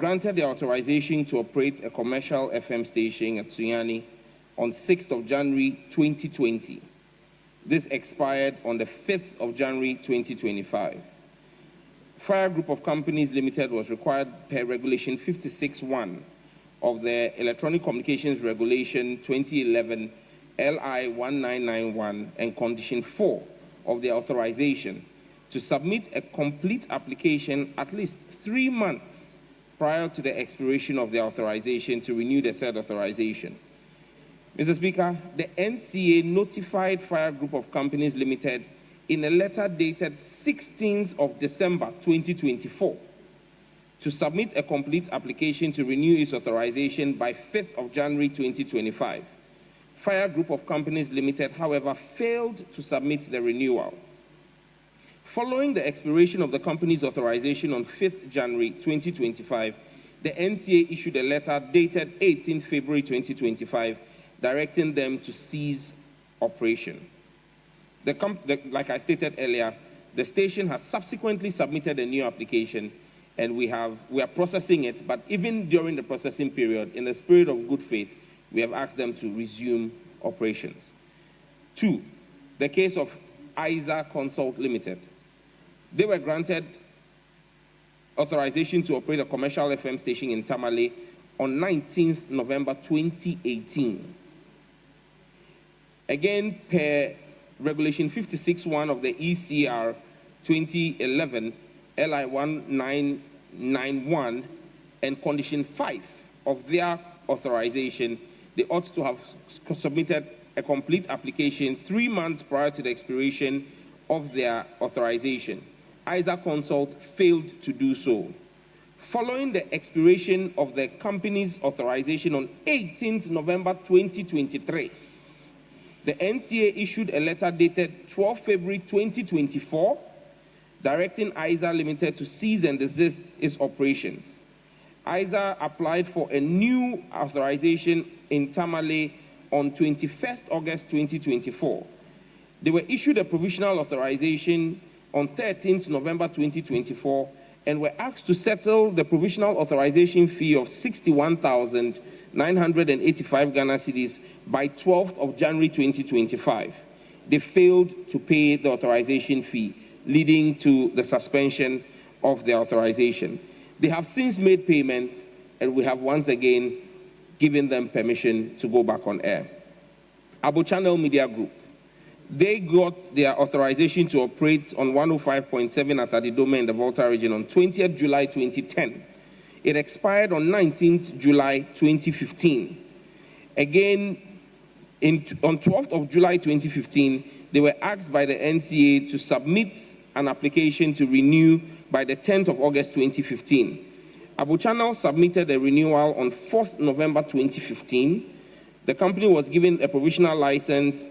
granted the authorization to operate a commercial FM station at Sunyani on 6th of January 2020. This expired on the 5th of January 2025. Fire Group of Companies Limited was required per Regulation 56(1) of the Electronic Communications Regulation 2011 LI 1991 and Condition 4 of the authorization to submit a complete application at least 3 months prior to the expiration of the authorization to renew the said authorization. Mr. Speaker, the NCA notified Fire Group of Companies Limited in a letter dated 16th of December 2024 to submit a complete application to renew its authorization by 5th of January 2025. Fire Group of Companies Limited, however, failed to submit the renewal. Following the expiration of the company's authorization on 5th January 2025, the NCA issued a letter dated 18th February 2025 directing them to cease operation. Like I stated earlier, the station has subsequently submitted a new application and we are processing it, but even during the processing period, in the spirit of good faith, we have asked them to resume operations. 2, the case of ISA Consult Limited. They were granted authorization to operate a commercial FM station in Tamale on 19th November 2018. Again, per Regulation 56(1) of the ECR 2011 LI 1991 and Condition 5 of their authorization, they ought to have submitted a complete application 3 months prior to the expiration of their authorization. ISA Consult failed to do so. Following the expiration of the company's authorization on 18th November 2023, the NCA issued a letter dated 12 February 2024 directing ISA Limited to cease and desist its operations. ISA applied for a new authorization in Tamale on 21st August 2024. They were issued a provisional authorization on 13th November 2024 and were asked to settle the provisional authorization fee of 61,985 Ghana cedis by 12th of January 2025. They failed to pay the authorization fee, leading to the suspension of the authorization. They have since made payment, and we have once again given them permission to go back on air. Abu Channel Media Group. They got their authorization to operate on 105.7 at Adidome in the Volta region on 20th July 2010. It expired on 19th July 2015. Again, on 12th of July 2015, they were asked by the NCA to submit an application to renew by the 10th of August 2015. Abu Channel submitted a renewal on 4th November 2015. The company was given a provisional license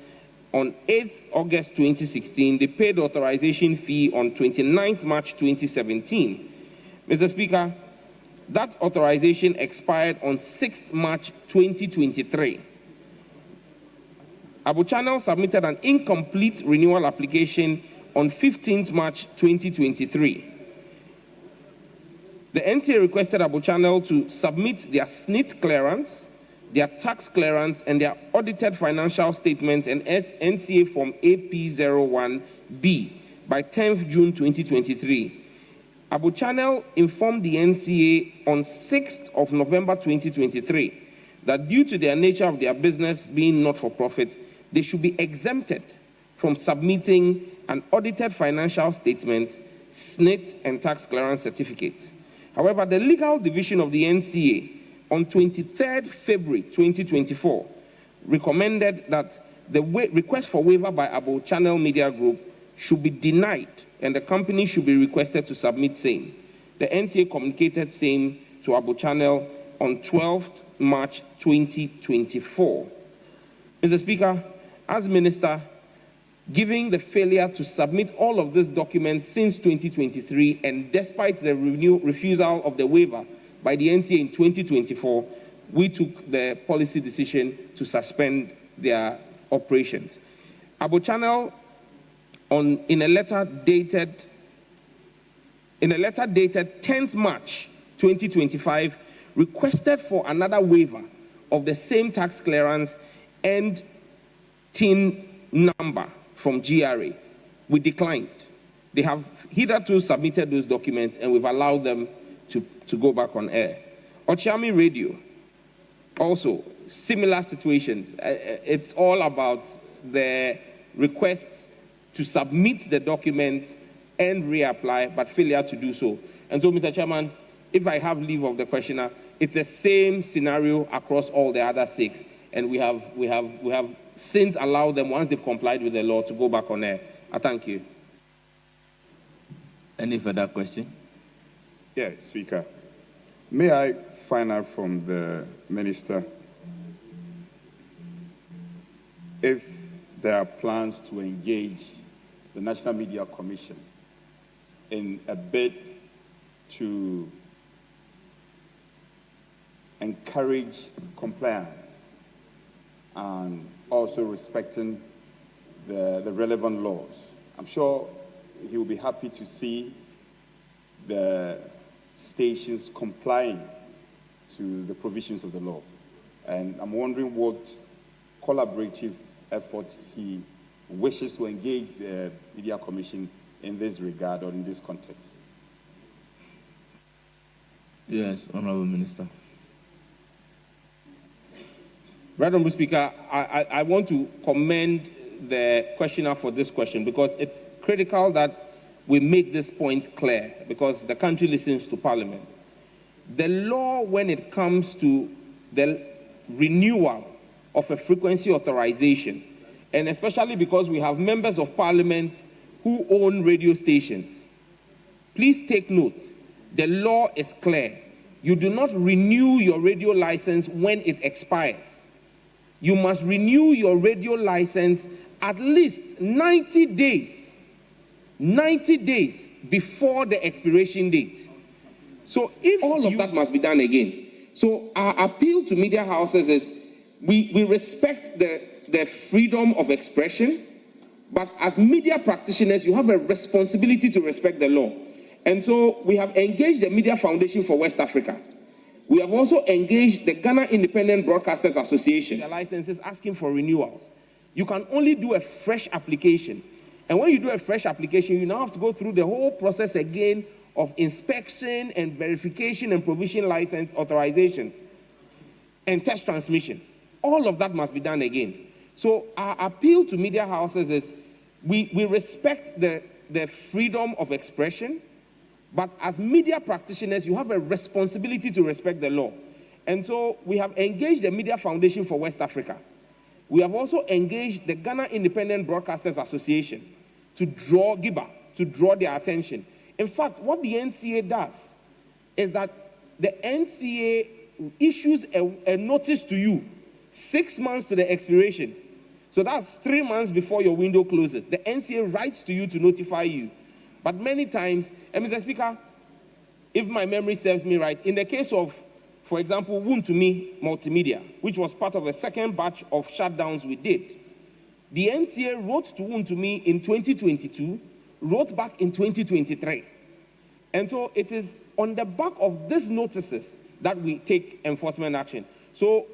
on 8th August 2016. They paid the authorization fee on 29th March 2017. Mr. Speaker, that authorization expired on 6th March 2023. Abu Channel submitted an incomplete renewal application on 15th March 2023. The NCA requested Abu Channel to submit their SNIT clearance, their tax clearance, and their audited financial statements and NCA Form AP01B by 10th June 2023. Abu Channel informed the NCA on 6th of November 2023 that due to their nature of their business being not-for-profit, they should be exempted from submitting an audited financial statement, SNIT, and tax clearance certificate. However, the legal division of the NCA on 23rd February 2024 recommended that the request for waiver by Abu Channel Media Group should be denied and the company should be requested to submit same. The NCA communicated same to Abu Channel on 12th March 2024. Mr. Speaker, as Minister, given the failure to submit all of these documents since 2023 and despite the refusal of the waiver by the NCA in 2024, we took the policy decision to suspend their operations. Abu Channel, in a letter dated 10th March 2025, requested for another waiver of the same tax clearance and TIN number from GRA. We declined. They have hitherto submitted those documents, and we've allowed them to go back on air. Ochami Radio, also similar situations. It's all about the request to submit the documents and reapply, but failure to do so. And so, Mr. Chairman, if I have leave of the questioner, it's the same scenario across all the other 6, and we have since allowed them, once they've complied with the law, to go back on air. I thank you. Any further question? Yeah, Speaker. May I find out from the Minister if there are plans to engage the National Media Commission in a bid to encourage compliance and also respecting the relevant laws. I'm sure he will be happy to see the stations complying to the provisions of the law. And I'm wondering what collaborative effort he wishes to engage the Media Commission in this regard or in this context. Yes, Honorable Minister. Right, Honorable Speaker, I want to commend the questioner for this question, because it's critical that we make this point clear, because the country listens to Parliament. The law, when it comes to the renewal of a frequency authorization, and especially because we have members of Parliament who own radio stations, please take note, the law is clear. You do not renew your radio license when it expires. You must renew your radio license at least 90 days before the expiration date. So if all of that must be done again. So our appeal to media houses is we respect the freedom of expression, but as media practitioners, you have a responsibility to respect the law. And so we have engaged the Media Foundation for West Africa. We have also engaged the Ghana Independent Broadcasters Association. Their licenses asking for renewals. You can only do a fresh application. And when you do a fresh application, you now have to go through the whole process again of inspection and verification and provision license authorizations and test transmission. All of that must be done again. So our appeal to media houses is we respect the freedom of expression, but as media practitioners, you have a responsibility to respect the law. And so we have engaged the Media Foundation for West Africa. We have also engaged the Ghana Independent Broadcasters Association to draw their attention. In fact, what the NCA does is that the NCA issues a notice to you 6 months to the expiration. So that's 3 months before your window closes. The NCA writes to you to notify you. But many times, and Mr. Speaker, if my memory serves me right, in the case of, for example, Wontumi Multimedia, which was part of the second batch of shutdowns we did, the NCA wrote to Wontumi in 2022, wrote back in 2023. And so it is on the back of these notices that we take enforcement action. So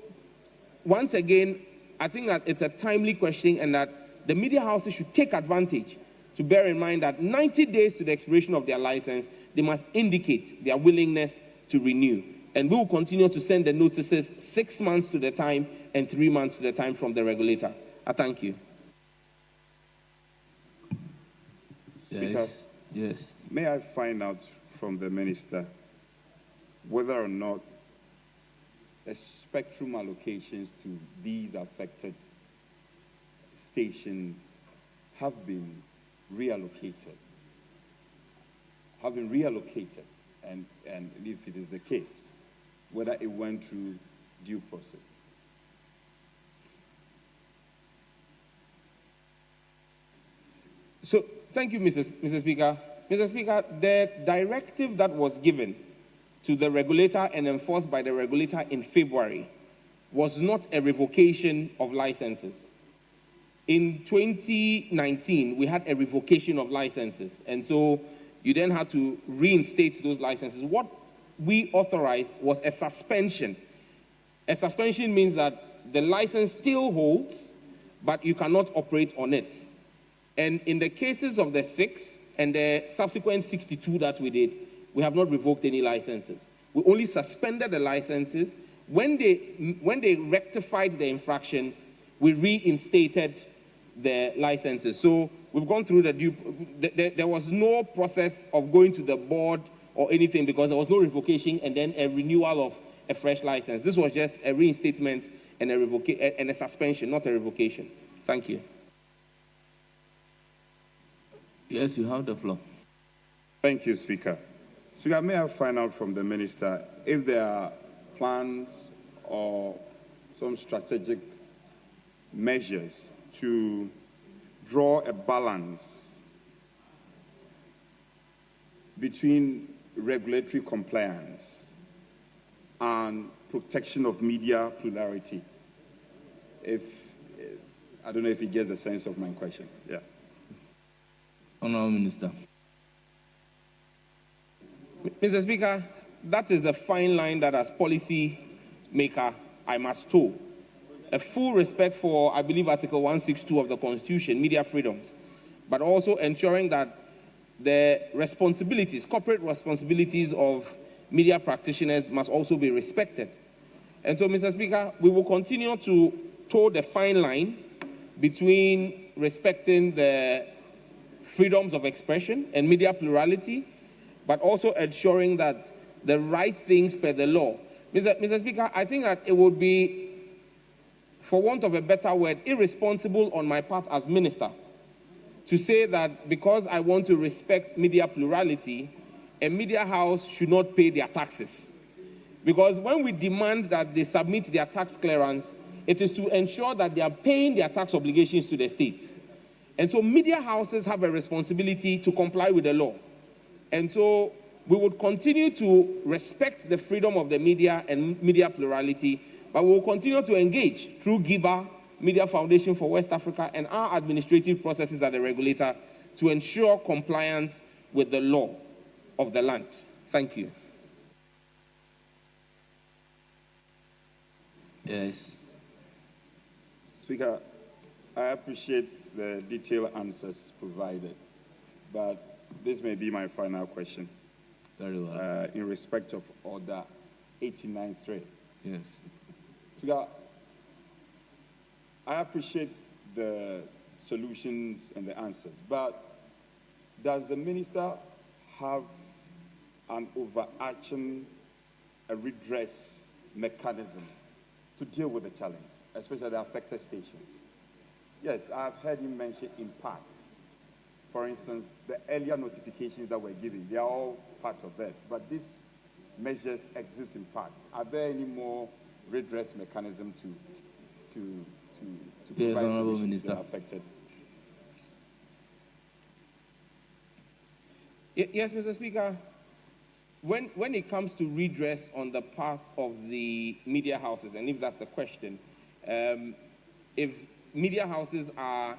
once again, I think that it's a timely question, and that the media houses should take advantage to bear in mind that 90 days to the expiration of their license, they must indicate their willingness to renew. And we will continue to send the notices 6 months to the time and 3 months to the time from the regulator. I thank you. Speaker, yes. May I find out from the Minister whether or not the spectrum allocations to these affected stations have been reallocated, and if it is the case, whether it went through due process. So, thank you, Mr. Speaker. Mr. Speaker, the directive that was given to the regulator and enforced by the regulator in February was not a revocation of licenses. In 2019, we had a revocation of licenses, and so you then had to reinstate those licenses. What we authorized was a suspension. A suspension means that the license still holds, but you cannot operate on it. And in the cases of the 6 and the subsequent 62 that we did, we have not revoked any licenses. We only suspended the licenses. When they rectified the infractions, we reinstated the licenses. So we've gone through there was no process of going to the board or anything because there was no revocation and then a renewal of a fresh license. This was just a reinstatement and a suspension, not a revocation. Thank you. Yes, you have the floor. Thank you, Speaker. Speaker, may I find out from the Minister if there are plans or some strategic measures to draw a balance between regulatory compliance and protection of media plurality? I don't know if he gets the sense of my question. Yeah. Honourable Minister. Mr. Speaker, that is a fine line that as policy maker I must toe. A full respect for, I believe, Article 162 of the Constitution, media freedoms, but also ensuring that the responsibilities, corporate responsibilities of media practitioners must also be respected. And so, Mr. Speaker, we will continue to toe the fine line between respecting the freedoms of expression and media plurality, but also ensuring that the right things per the law. Mr. Speaker, I think that it would be, for want of a better word, irresponsible on my part as minister to say that because I want to respect media plurality, a media house should not pay their taxes. Because when we demand that they submit their tax clearance, it is to ensure that they are paying their tax obligations to the state. And so media houses have a responsibility to comply with the law. And so we would continue to respect the freedom of the media and media plurality, but we will continue to engage through GIBA, Media Foundation for West Africa, and our administrative processes at the regulator to ensure compliance with the law of the land. Thank you. Yes. Speaker, I appreciate the detailed answers provided, but this may be my final question. Very well. In respect of Order 89.3. Yes. Speaker, I appreciate the solutions and the answers, but does the minister have an overarching redress mechanism to deal with the challenge, especially the affected stations? Yes, I've heard him mention impacts. For instance, the earlier notifications that we're giving, they are all part of it, but these measures exist in part. Are there any more redress mechanism to yes, provide Honourable solutions Minister. to the affected? Yes, Mr. Speaker. When it comes to redress on the part of the media houses, and if that's the question, if media houses are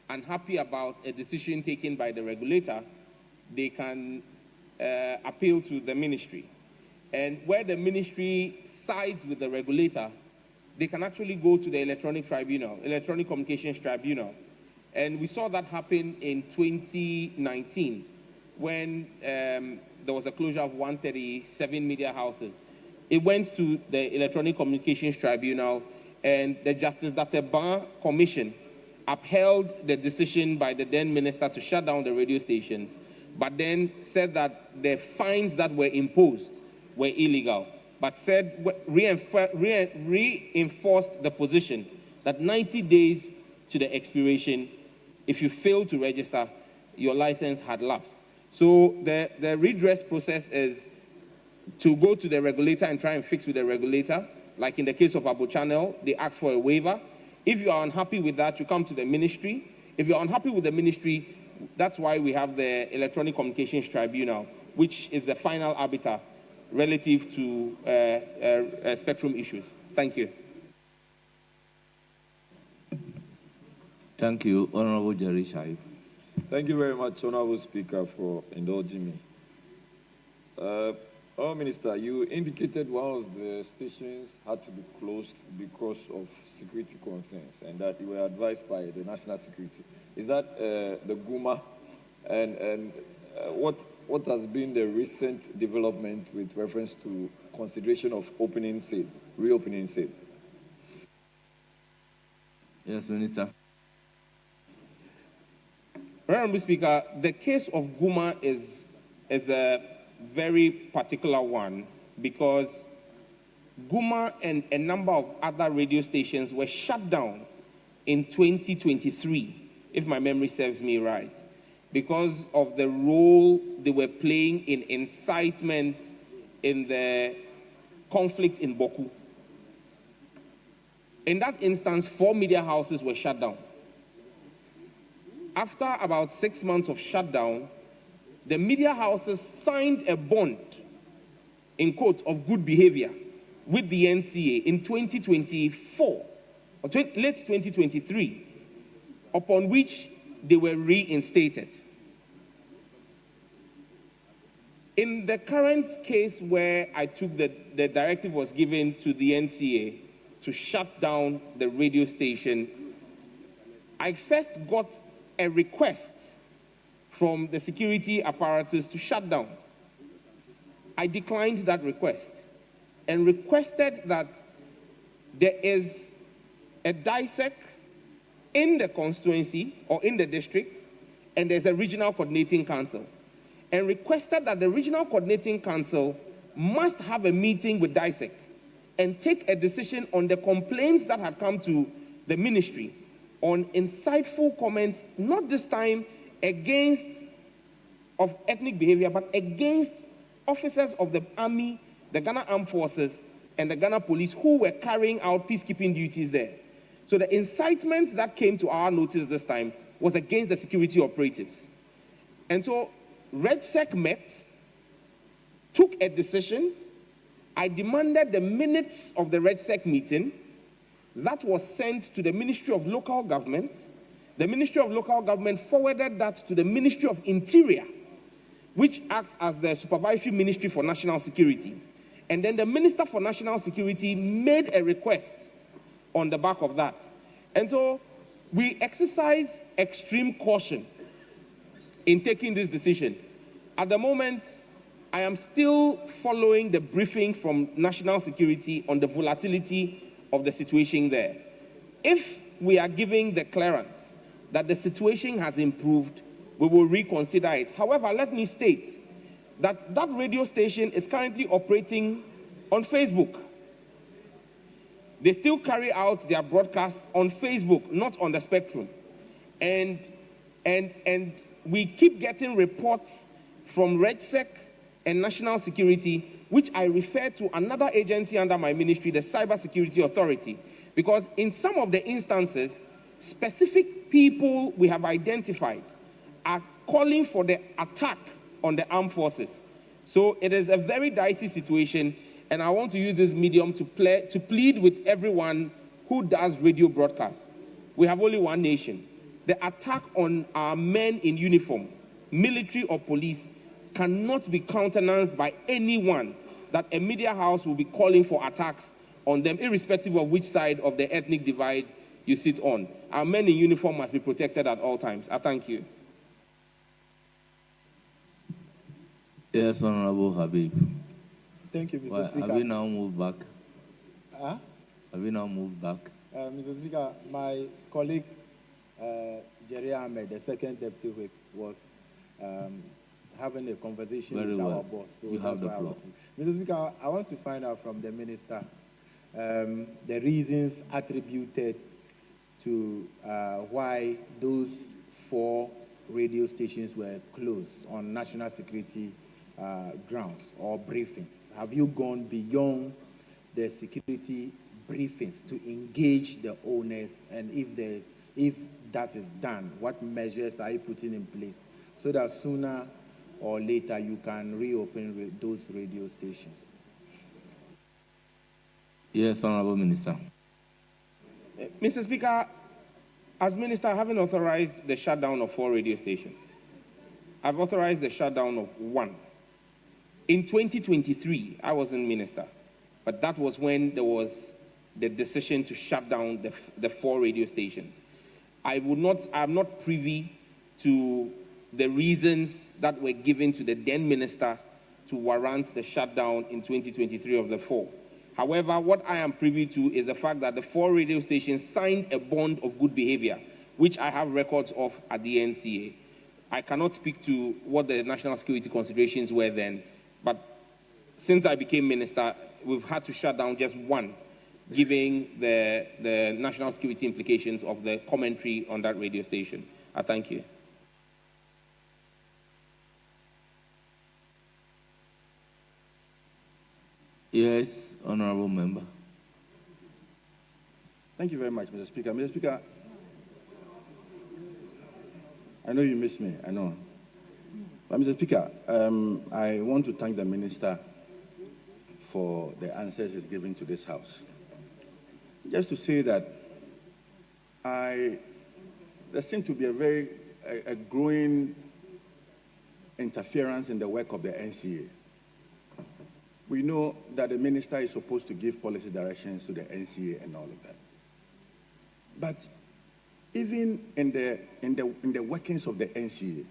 unhappy about a decision taken by the regulator, they can appeal to the ministry. And where the ministry sides with the regulator, they can actually go to the Electronic Communications Tribunal. And we saw that happen in 2019 when there was a closure of 137 media houses. It went to the Electronic Communications Tribunal, and the Justice Dateban Commission upheld the decision by the then minister to shut down the radio stations, but then said that the fines that were imposed were illegal, but said reinforced the position that 90 days to the expiration, if you fail to register, your license had lapsed. So the redress process is to go to the regulator and try and fix with the regulator. Like in the case of Abu Channel, they ask for a waiver. If you are unhappy with that, you come to the ministry. If you're unhappy with the ministry, that's why we have the Electronic Communications Tribunal, which is the final arbiter relative to spectrum issues. Thank you. Thank you, Honourable Jerry Shaib. Thank you very much, Honourable Speaker, for indulging me. Oh, Minister, you indicated one of the stations had to be closed because of security concerns and that you were advised by the national security. Is that the Guma? And what has been the recent development with reference to consideration of reopening sale? Yes, Minister. Honorable Speaker, the case of Guma is a very particular one because Guma and a number of other radio stations were shut down in 2023, if my memory serves me right, because of the role they were playing in incitement in the conflict in Boku. In that instance, 4 media houses were shut down. After about 6 months of shutdown, the media houses signed a bond, in quotes, of good behavior with the NCA in 2024, or late 2023, upon which they were reinstated. In the current case where I took the directive was given to the NCA to shut down the radio station, I first got a request from the security apparatus to shut down. I declined that request and requested that there is a DISEC in the constituency or in the district, and there's a regional coordinating council, and requested that the regional coordinating council must have a meeting with DISEC and take a decision on the complaints that had come to the ministry on insightful comments, not this time against of ethnic behavior, but against officers of the army, the Ghana Armed Forces, and the Ghana Police who were carrying out peacekeeping duties there. So the incitement that came to our notice this time was against the security operatives. And so RegSec met, took a decision. I demanded the minutes of the RegSec meeting. That was sent to the Ministry of Local Government. The Ministry of Local Government forwarded that to the Ministry of Interior, which acts as the supervisory ministry for national security. And then the Minister for National Security made a request on the back of that. And so we exercise extreme caution in taking this decision. At the moment, I am still following the briefing from National Security on the volatility of the situation there. If we are giving the clearance that the situation has improved, we will reconsider it. However, let me state that that radio station is currently operating on Facebook. They still carry out their broadcast on Facebook, not on the spectrum. And we keep getting reports from RegSec and National Security, which I refer to another agency under my ministry, the Cyber Security Authority, because in some of the instances, specific people we have identified are calling for the attack on the armed forces. So it is a very dicey situation, and I want to use this medium to plead with everyone who does radio broadcast. We have only one nation. The attack on our men in uniform, military or police, cannot be countenanced by anyone that a media house will be calling for attacks on them, irrespective of which side of the ethnic divide you sit on. Our men in uniform must be protected at all times. I thank you. Yes, Honorable Habib. Thank you, Mr. Speaker. Have we now moved back? Huh? Have we now moved back? Mr. Speaker, my colleague, Jerry Ahmed, the second deputy whip, was having a conversation with our boss. So you have the floor. Mr. Speaker, I want to find out from the minister the reasons attributed to why those 4 radio stations were closed on national security grounds or briefings. Have you gone beyond the security briefings to engage the owners, and if that is done, what measures are you putting in place so that sooner or later you can reopen those radio stations? Yes, Honorable Minister. Mr. Speaker, as Minister, I haven't authorized the shutdown of 4 radio stations. I've authorized the shutdown of 1. In 2023, I wasn't minister, but that was when there was the decision to shut down the 4 radio stations. I'm not privy to the reasons that were given to the then minister to warrant the shutdown in 2023 of the 4. However, what I am privy to is the fact that the 4 radio stations signed a bond of good behavior, which I have records of at the NCA. I cannot speak to what the national security considerations were then, but since I became minister, we've had to shut down just one, given the national security implications of the commentary on that radio station. I thank you. Yes, honorable member. Thank you very much, Mr. Speaker. Mr. Speaker, I know you miss me, I know. But Mr. Speaker, I want to thank the minister for the answers he's given to this House. Just to say that there seems to be a growing interference in the work of the NCA. We know that the minister is supposed to give policy directions to the NCA and all of that. But even in the workings of the NCA,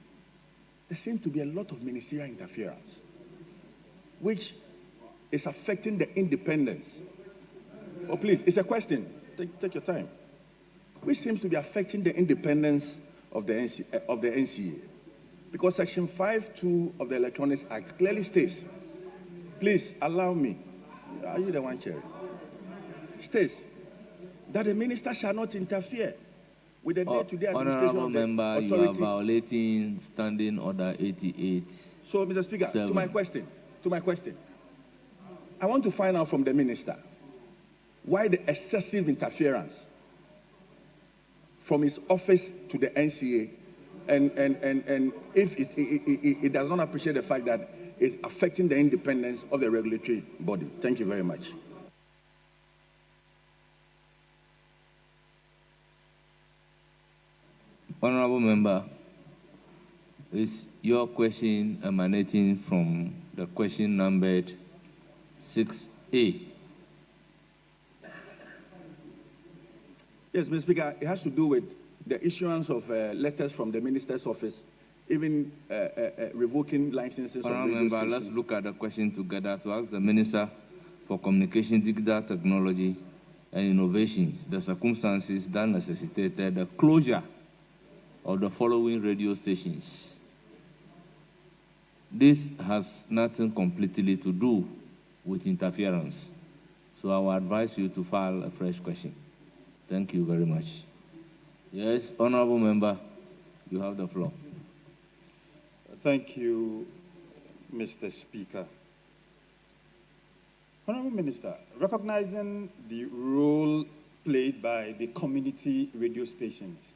there seems to be a lot of ministerial interference, which is affecting the independence. Oh, please, it's a question. Take your time. Which seems to be affecting the independence of the NCA. Because Section 5(2) of the Electronics Act clearly states, please allow me, are you the one, Chair? States that the minister shall not interfere with the day-to-day administration Honorable of the member, authority. you are violating Standing Order 88. So, Mr. Speaker, to my question, I want to find out from the minister why the excessive interference from his office to the NCA, and if it does not appreciate the fact that it's affecting the independence of the regulatory body. Thank you very much. Honorable member, is your question emanating from the question numbered 6A? Yes, Mr. Speaker, it has to do with the issuance of letters from the minister's office, even revoking licenses. Honorable member, let's look at the question together to ask the Minister for Communication, Digital Technology and Innovations the circumstances that necessitated the closure of the following radio stations. This has nothing completely to do with interference, so I will advise you to file a fresh question. Thank you very much. Yes, honorable member, you have the floor. Thank you, Mr. Speaker. Honorable Minister, recognizing the role played by the community radio stations,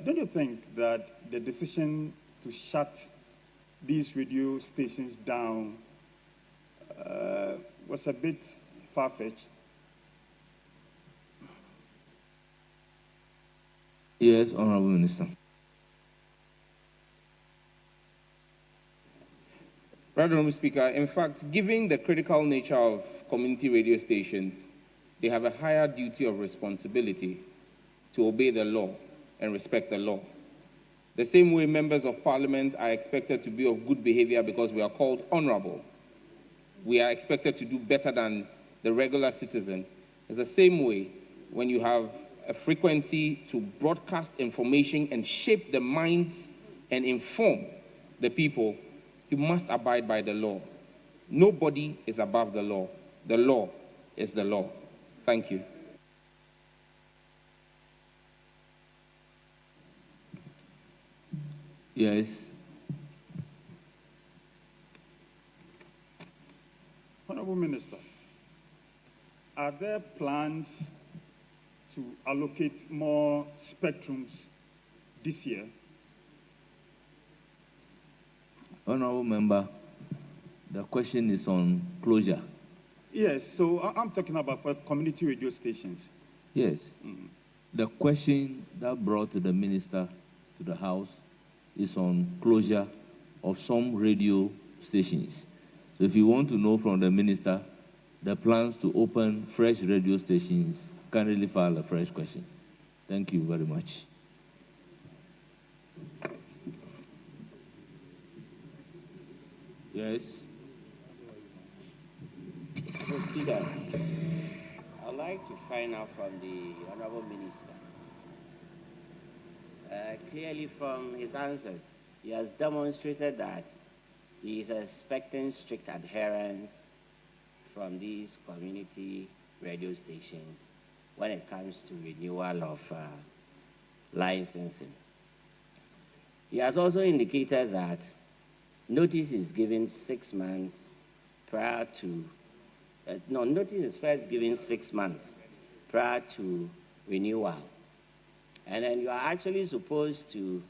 don't you think that the decision to shut these radio stations down was a bit far-fetched? Yes, honorable Minister. Right, Honorable Speaker, in fact, given the critical nature of community radio stations, they have a higher duty of responsibility to obey the law and respect the law. The same way members of parliament are expected to be of good behavior because we are called honorable. We are expected to do better than the regular citizen. It's the same way when you have a frequency to broadcast information and shape the minds and inform the people, you must abide by the law. Nobody is above the law. The law is the law. Thank you. Yes. Honorable Minister, are there plans to allocate more spectrums this year? Honorable member, the question is on closure. Yes, so I'm talking about for community radio stations. Yes. The question that brought the minister to the House is on closure of some radio stations. So if you want to know from the minister the plans to open fresh radio stations, kindly file a fresh question. Thank you very much. Yes. Mr. Speaker, I'd like to find out from the Honorable Minister. Clearly from his answers, he has demonstrated that he is expecting strict adherence from these community radio stations when it comes to renewal of licensing. He has also indicated that notice is given 6 months prior to, notice is first given 6 months prior to renewal. And then you are actually supposed to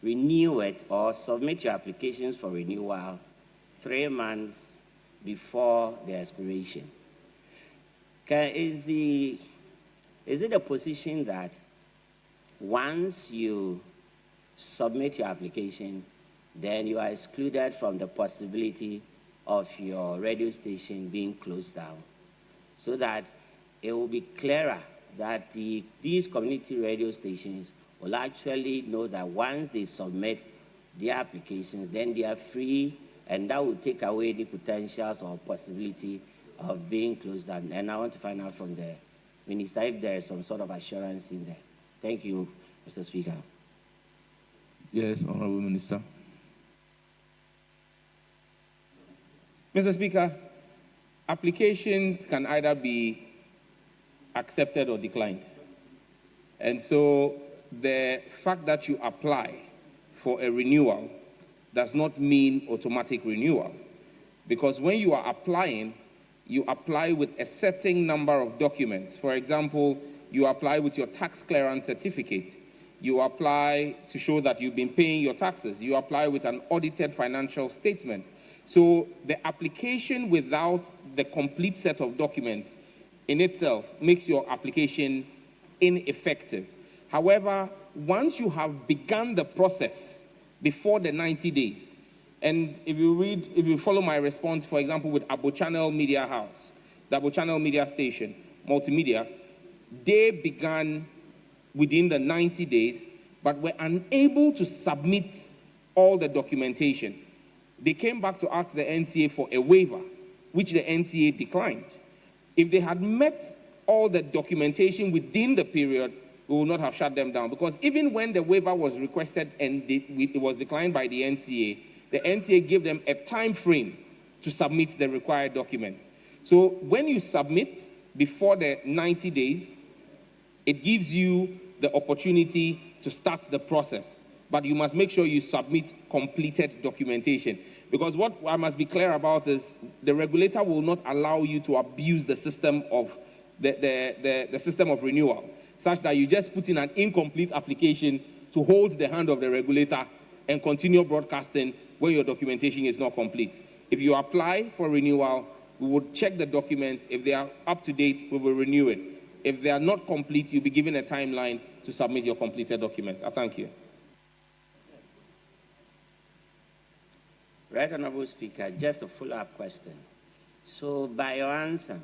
renew it or submit your applications for renewal 3 months before the expiration. Is it a position that once you submit your application, then you are excluded from the possibility of your radio station being closed down, so that it will be clearer that these community radio stations will actually know that once they submit their applications, then they are free, and that will take away the potentials or possibility of being closed down. And I want to find out from the minister if there is some sort of assurance in there. Thank you, Mr. Speaker. Yes, Honorable Minister. Mr. Speaker, applications can either be accepted or declined. And so the fact that you apply for a renewal does not mean automatic renewal. Because when you are applying, you apply with a certain number of documents. For example, you apply with your tax clearance certificate. You apply to show that you've been paying your taxes. You apply with an audited financial statement. So the application without the complete set of documents in itself makes your application ineffective. However, once you have begun the process before the 90 days, and if you follow my response, for example, with Abo Channel Media House, the Abo Channel Media Station, Multimedia, they began within the 90 days, but were unable to submit all the documentation. They came back to ask the NCA for a waiver, which the NCA declined. If they had met all the documentation within the period, we would not have shut them down. Because even when the waiver was requested and it was declined by the NCA gave them a time frame to submit the required documents. So when you submit before the 90 days, it gives you the opportunity to start the process. But you must make sure you submit completed documentation. Because what I must be clear about is the regulator will not allow you to abuse the system of the system of renewal, such that you just put in an incomplete application to hold the hand of the regulator and continue broadcasting when your documentation is not complete. If you apply for renewal, we will check the documents. If they are up to date, we will renew it. If they are not complete, you'll be given a timeline to submit your completed documents. I thank you. Right, Honorable Speaker, just a follow-up question. So by your answer,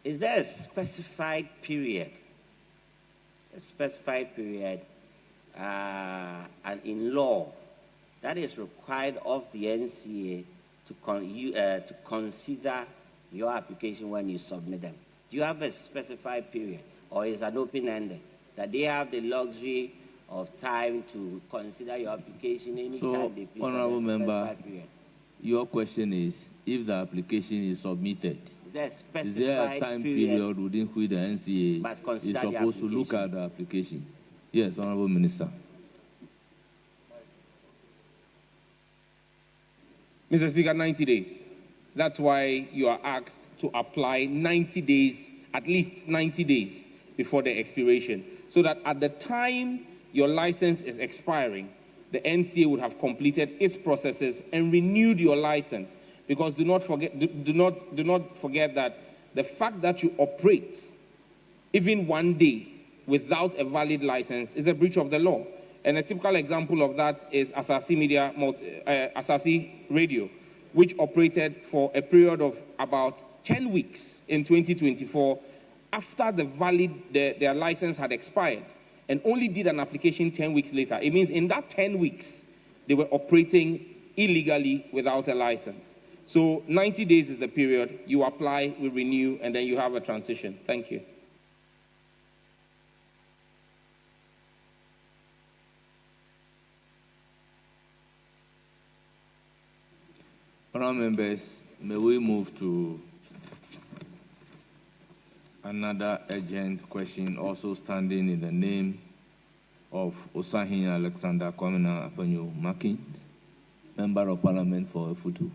is there a specified period and in law that is required of the NCA to consider your application when you submit them? Do you have a specified period, or is it open-ended, that they have the luxury of time to consider your application anytime they please? Honorable Member, your question is, if the application is submitted, is there a time period within which the NCA is supposed to look at the application? Yes, Honorable Minister. Mr. Speaker, 90 days. That's why you are asked to apply 90 days, at least 90 days before the expiration, so that at the time your license is expiring, the NCA would have completed its processes and renewed your license. Because do not forget that the fact that you operate even one day without a valid license is a breach of the law. And a typical example of that is Asasi Radio, which operated for a period of about 10 weeks in 2024 after their license had expired, and only did an application 10 weeks later. It means in that 10 weeks, they were operating illegally without a license. So 90 days is the period. You apply, we renew, and then you have a transition. Thank you. Honourable members, may we move to another urgent question, also standing in the name of Osahin Alexander Kwamina Apanyo Makins, Member of Parliament for Efutu.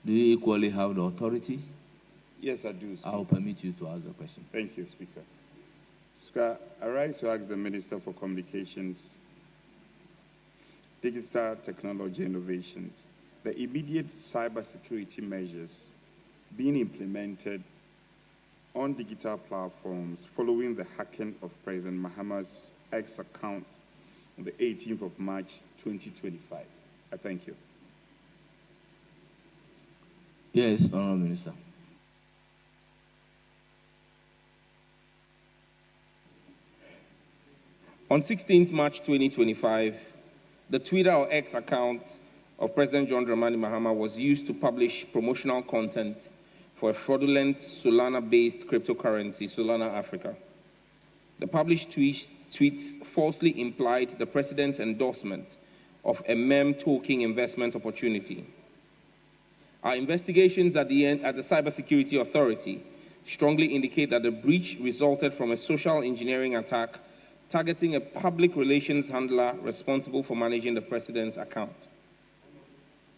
Do you equally have the authority? Yes, I do, Speaker. I will permit you to ask the question. Thank you, Speaker. Speaker, I rise to ask the Minister for Communications, Digital Technology Innovations, the immediate cybersecurity measures being implemented on digital platforms following the hacking of President Mahama's X account on the 18th of March 2025. I thank you. Yes, Honourable Minister. On 16th March 2025, the Twitter or X account of President John Dramani Mahama was used to publish promotional content for a fraudulent Solana-based cryptocurrency, Solana Africa. The published tweets falsely implied the president's endorsement of a meme token investment opportunity. Our investigations at the Cybersecurity Authority strongly indicate that the breach resulted from a social engineering attack targeting a public relations handler responsible for managing the president's account.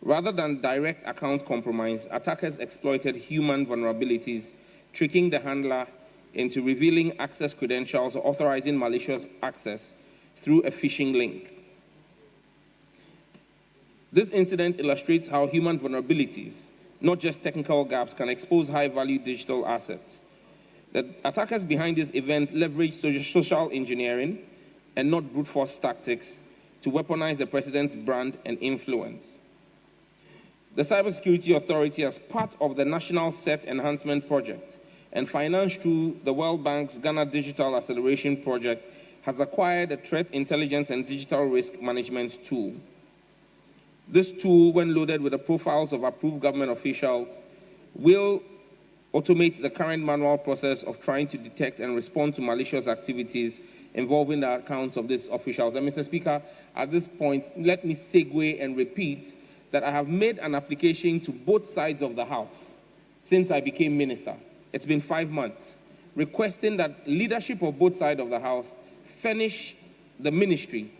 Rather than direct account compromise, attackers exploited human vulnerabilities, tricking the handler into revealing access credentials or authorizing malicious access through a phishing link. This incident illustrates how human vulnerabilities, not just technical gaps, can expose high-value digital assets. The attackers behind this event leveraged social engineering and not brute force tactics to weaponize the president's brand and influence. The Cybersecurity Authority, as part of the National Set Enhancement Project and financed through the World Bank's Ghana Digital Acceleration Project, has acquired a threat intelligence and digital risk management tool. This tool, when loaded with the profiles of approved government officials, will automate the current manual process of trying to detect and respond to malicious activities involving the accounts of these officials. And Mr. Speaker, at this point, let me segue and repeat that I have made an application to both sides of the House since I became minister. It's been 5 months, requesting that leadership of both sides of the House furnish the ministry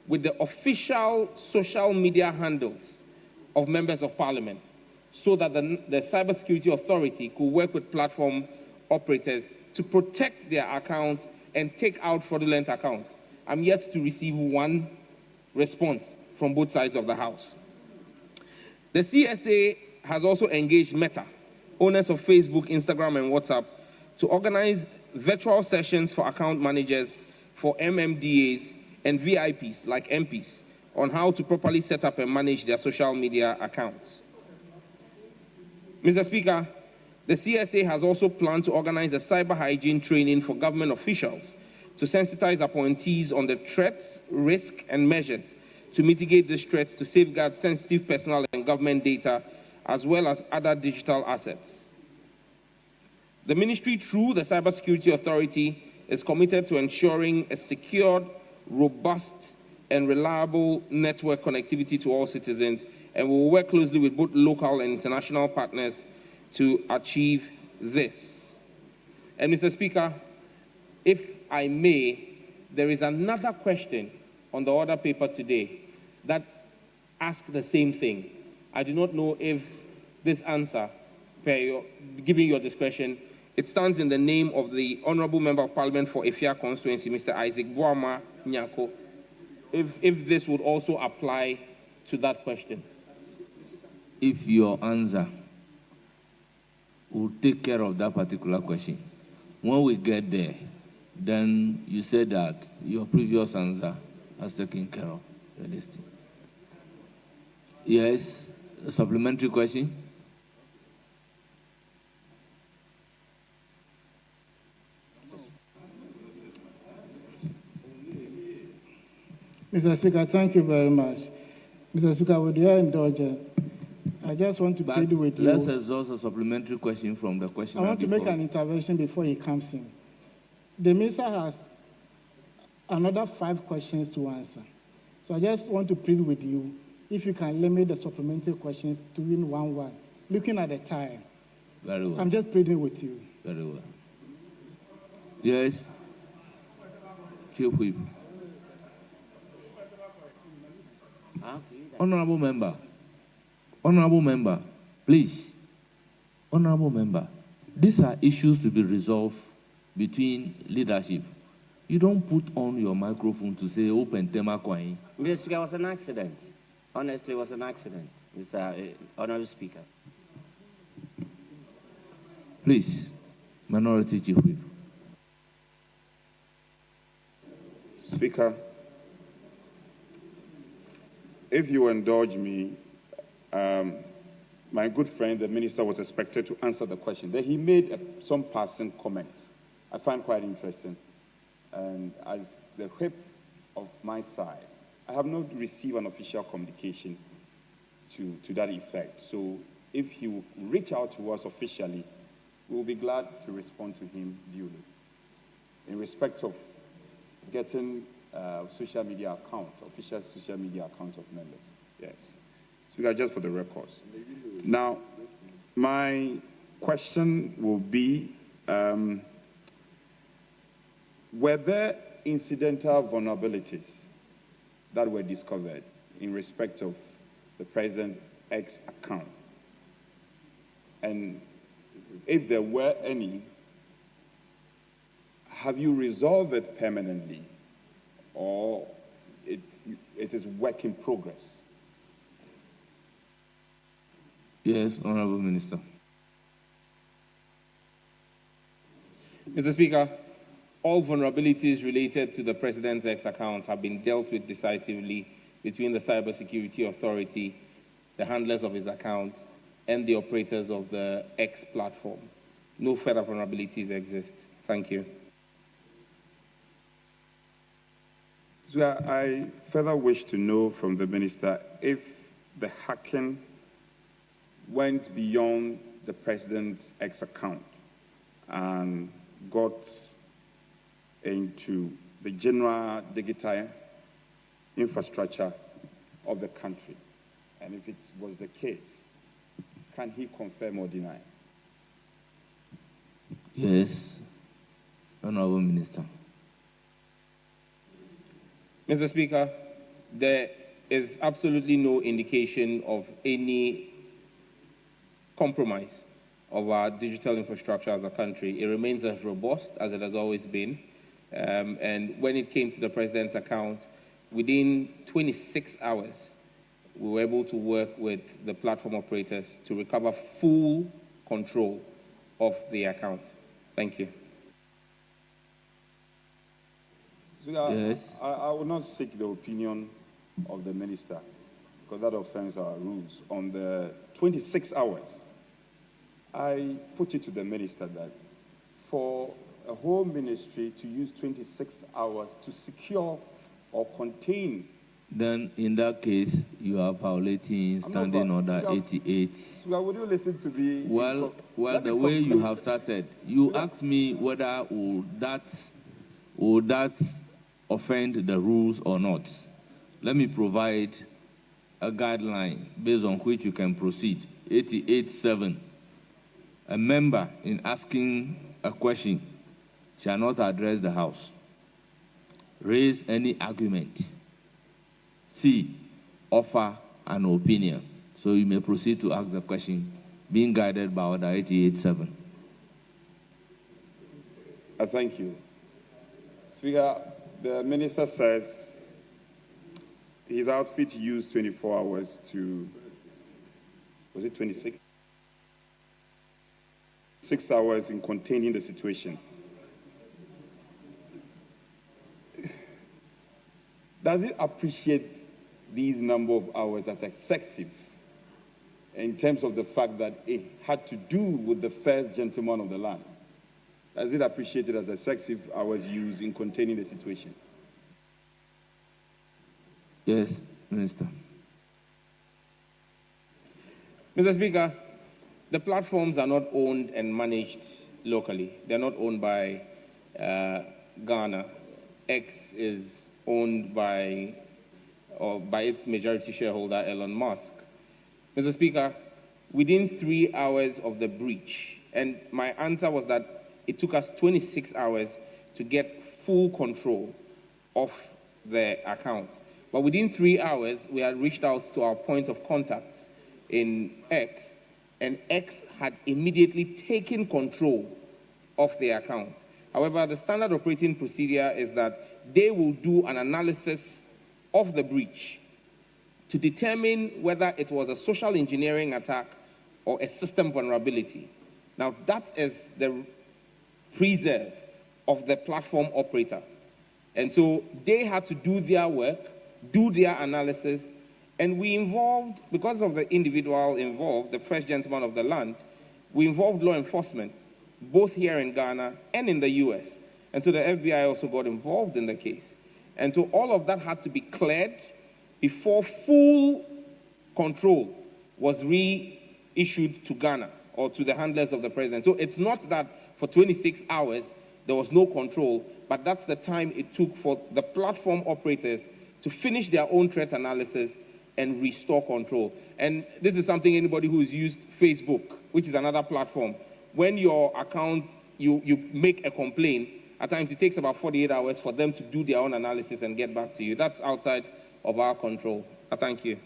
with the official social media handles of members of Parliament so that the Cybersecurity Authority could work with platform operators to protect their accounts and take out fraudulent accounts. I'm yet to receive one response from both sides of the House. The CSA has also engaged Meta, owners of Facebook, Instagram, and WhatsApp, to organize virtual sessions for account managers, for MMDAs, and VIPs like MPs on how to properly set up and manage their social media accounts. Mr. Speaker, the CSA has also planned to organize a cyber hygiene training for government officials to sensitize appointees on the threats, risk, and measures to mitigate these threats to safeguard sensitive personal and government data, as well as other digital assets. The ministry, through the Cybersecurity Authority, is committed to ensuring a secured, robust, and reliable network connectivity to all citizens, and we will work closely with both local and international partners to achieve this. And Mr. Speaker, if I may, there is another question on the order paper today that asks the same thing. I do not know if this answer, given your discretion, it stands in the name of the Honourable Member of Parliament for Efia Constituency, Mr. Isaac Boama Nyako, if this would also apply to that question. If your answer will take care of that particular question, when we get there, then you said that your previous answer has taken care of the listing. Yes, a supplementary question? Mr. Speaker, thank you very much. Mr. Speaker, with your indulgence, I just want to plead with you. Let's exhaust a supplementary question from the question. I want to make an intervention before he comes in. The minister has another 5 questions to answer. So I just want to plead with you, if you can limit the supplementary questions to in 1-1, looking at the time. Very well. I'm just pleading with you. Very well. Yes. Chief Whip. Honorable member, please. Honorable member, these are issues to be resolved between leadership. You don't put on your microphone to say open tema kwai. Mr. Speaker, it was an accident. Honestly, it was an accident, Mr. Honorable Speaker. Please, Minority Chief Whip. Speaker, if you indulge me, my good friend, the minister, was expected to answer the question. Then he made some passing comments I find quite interesting. And as the whip of my side, I have not received an official communication to that effect. So if he will reach out to us officially, we will be glad to respond to him duly. In respect of getting social media account, official social media account of members. Yes. Speaker, just for the records. Now, my question will be, were there incidental vulnerabilities that were discovered in respect of the President's X account? And if there were any, have you resolved it permanently, or it is work in progress? Yes, Honorable Minister. Mr. Speaker, all vulnerabilities related to the President's X accounts have been dealt with decisively between the Cybersecurity Authority, the handlers of his account, and the operators of the X platform. No further vulnerabilities exist. Thank you. So I further wish to know from the minister if the hacking went beyond the President's X account and got into the general digital infrastructure of the country. And if it was the case, can he confirm or deny? Yes, Honorable Minister. Mr. Speaker, there is absolutely no indication of any compromise of our digital infrastructure as a country. It remains as robust as it has always been. And when it came to the President's account, within 26 hours, we were able to work with the platform operators to recover full control of the account. Thank you. So, yes. I will not seek the opinion of the minister, because that offends our rules. On the 26 hours, I put it to the minister that for a whole ministry to use 26 hours to secure or contain. Then, in that case, you are violating Standing Order 88. So would you listen to me? Well, the way you have started, you asked me whether would that offend the rules or not. Let me provide a guideline based on which you can proceed. 88.7. A member in asking a question shall not address the House, raise any argument, C, offer an opinion. So you may proceed to ask the question, being guided by Order 88.7. Thank you. Speaker, the minister says his outfit used 24 hours to, was it 26? 6 hours in containing the situation. does it appreciate these number of hours as excessive in terms of the fact that it had to do with the first gentleman of the land? Does it appreciate it as excessive hours used in containing the situation? Yes, Minister. Mr. Speaker, the platforms are not owned and managed locally. They're not owned by Ghana. X is owned by its majority shareholder, Elon Musk. Mr. Speaker, within 3 hours of the breach, and my answer was that it took us 26 hours to get full control of the account. But within 3 hours, we had reached out to our point of contact in X, and X had immediately taken control of the account. However, the standard operating procedure is that they will do an analysis of the breach to determine whether it was a social engineering attack or a system vulnerability. Now, that is the preserve of the platform operator. And so they had to do their work, do their analysis, and we involved, because of the individual involved, the first gentleman of the land, we involved law enforcement, both here in Ghana and in the US. And so the FBI also got involved in the case. And so all of that had to be cleared before full control was reissued to Ghana or to the handlers of the president. So it's not that for 26 hours there was no control, but that's the time it took for the platform operators to finish their own threat analysis and restore control. And this is something anybody who's used Facebook, which is another platform, when your account, you make a complaint, at times it takes about 48 hours for them to do their own analysis and get back to you. That's outside of our control. Thank you.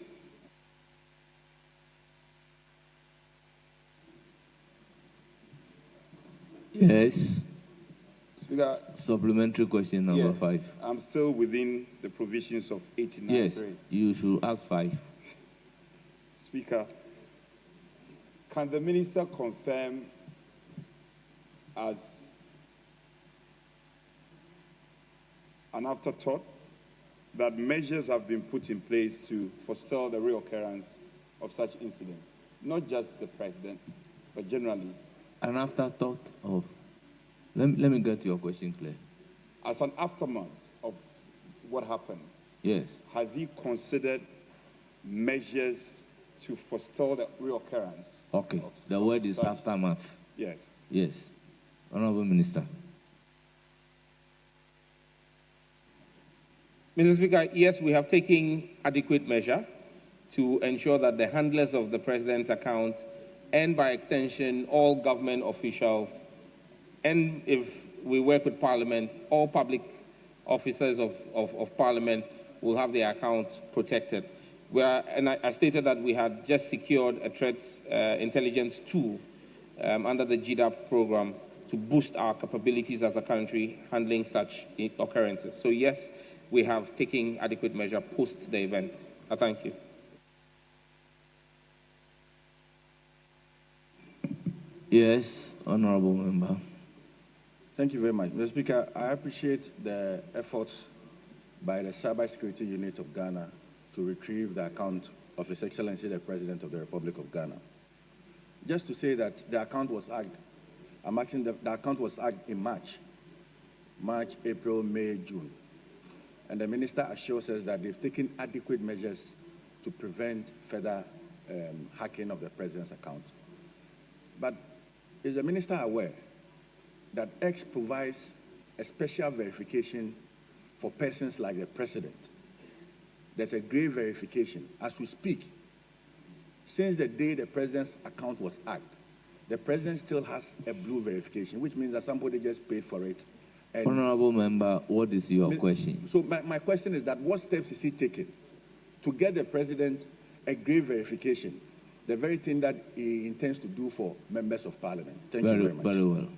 Yes. Speaker, Supplementary question number 5. I'm still within the provisions of 89.3. Yes, you should ask 5. Speaker, can the minister confirm as an afterthought that measures have been put in place to forestall the reoccurrence of such incidents? Not just the president, but generally. An afterthought of... Let me get your question clear. As an aftermath of what happened, Yes. has he considered measures to forestall the reoccurrence? Okay. The word is aftermath. Yes. Yes. Honorable Minister. Mr. Speaker, yes, we have taken adequate measure to ensure that the handlers of the president's accounts and by extension all government officials, and if we work with Parliament, all public officers of Parliament will have their accounts protected. And I stated that we had just secured a threat intelligence tool under the GDAP program to boost our capabilities as a country handling such occurrences. So yes, we have taken adequate measure post the event. Thank you. Yes, Honorable Member. Thank you very much. Mr. Speaker, I appreciate the efforts by the Cybersecurity Unit of Ghana to retrieve the account of His Excellency the President of the Republic of Ghana. Just to say that the account was hacked, the account was hacked in March, April, May, June. And the Minister assures us that they've taken adequate measures to prevent further hacking of the President's account. But is the Minister aware that X provides a special verification for persons like the President? There's a grey verification. As we speak, since the day the President's account was hacked, the President still has a blue verification, which means that somebody just paid for it. And Honorable Member, what is your question? So my question is that what steps is he taking to get the President a grey verification, the very thing that he intends to do for members of Parliament? Thank you very much. Very well.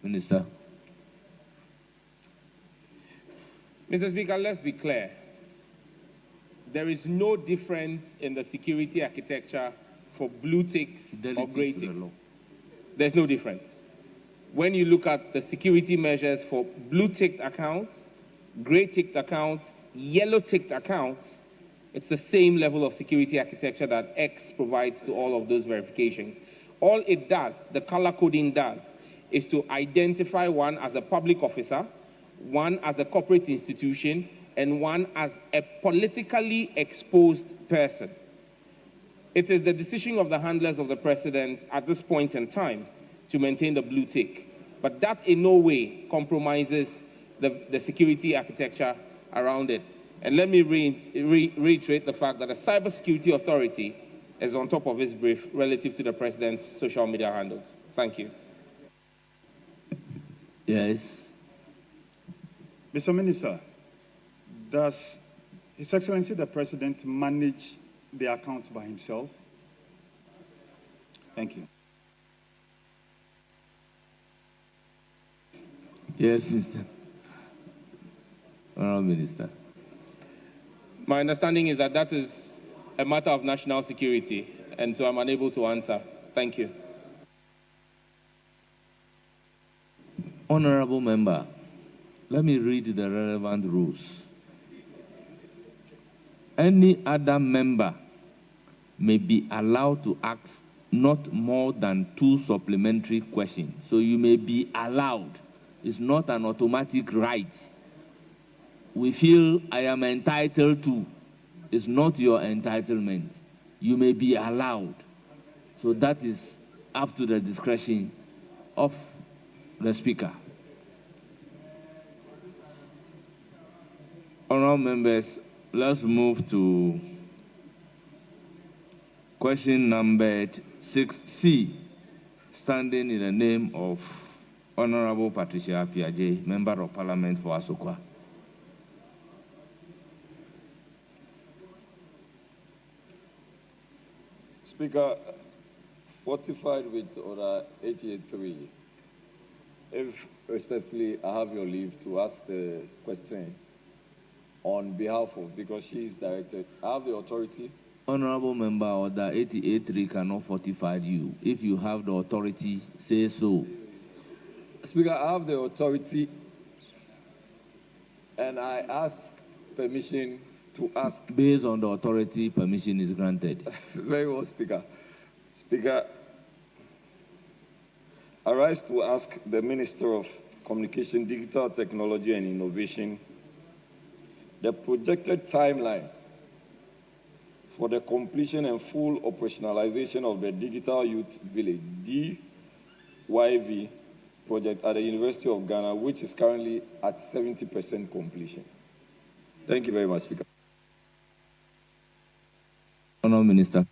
Minister. Mr. Speaker, let's be clear. There is no difference in the security architecture for blue ticks or grey ticks. There's no difference. When you look at the security measures for blue ticked accounts, grey ticked accounts, yellow ticked accounts, it's the same level of security architecture that X provides to all of those verifications. All it does, the color coding does, is to identify one as a public officer, one as a corporate institution, and one as a politically exposed person. It is the decision of the handlers of the president at this point in time to maintain the blue tick. But that in no way compromises the security architecture around it. And let me reiterate the fact that the Cybersecurity Authority is on top of its brief relative to the president's social media handles. Thank you. Yes. Mr. Minister, does His Excellency the President manage the account by himself? Thank you. Yes, Mr. Honourable Minister. My understanding is that that is a matter of national security, and so I'm unable to answer. Thank you. Honourable Member, let me read the relevant rules. Any other member may be allowed to ask not more than 2 supplementary questions. So you may be allowed. It's not an automatic right. We feel I am entitled to. It's not your entitlement. You may be allowed. So that is up to the discretion of the Speaker. Honourable members, let's move to question number 6C, standing in the name of Honourable Patricia Apiaje, Member of Parliament for Asokwa. Speaker, fortified with Order 88.3, if respectfully I have your leave to ask the questions on behalf of, because she is directed, I have the authority. Honourable Member, Order 88.3 cannot fortify you. If you have the authority, say so. Speaker, I have the authority, and I ask permission to ask. Based on the authority, permission is granted. Very well, Speaker. Speaker, I rise to ask the Minister of Communication, Digital Technology and Innovation the projected timeline for the completion and full operationalization of the Digital Youth Village, DYV project at the University of Ghana, which is currently at 70% completion. Thank you very much, Speaker. Honourable Minister.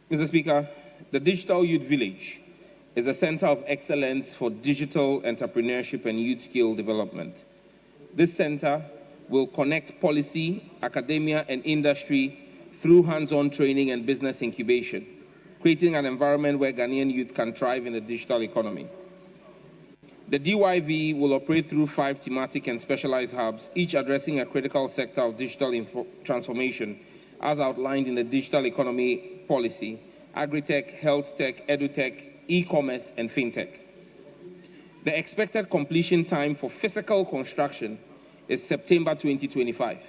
Mr. Speaker, the Digital Youth Village is a center of excellence for digital entrepreneurship and youth skill development. This center will connect policy, academia, and industry through hands-on training and business incubation, creating an environment where Ghanaian youth can thrive in the digital economy. The DYV will operate through 5 thematic and specialized hubs, each addressing a critical sector of digital transformation, as outlined in the digital economy policy, agri-tech, health tech, edu-tech, e-commerce, and fintech. The expected completion time for physical construction is September 2025.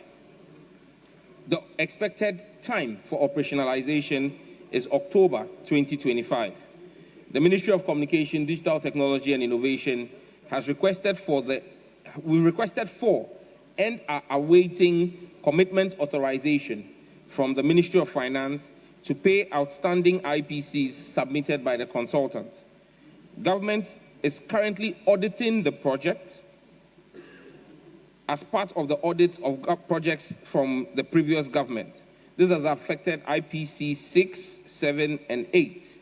The expected time for operationalization is October 2025. The Ministry of Communication, Digital Technology and Innovation has requested for and are awaiting commitment authorization from the Ministry of Finance to pay outstanding IPCs submitted by the consultant. Government is currently auditing the project as part of the audit of projects from the previous government. This has affected IPC 6, 7, and 8.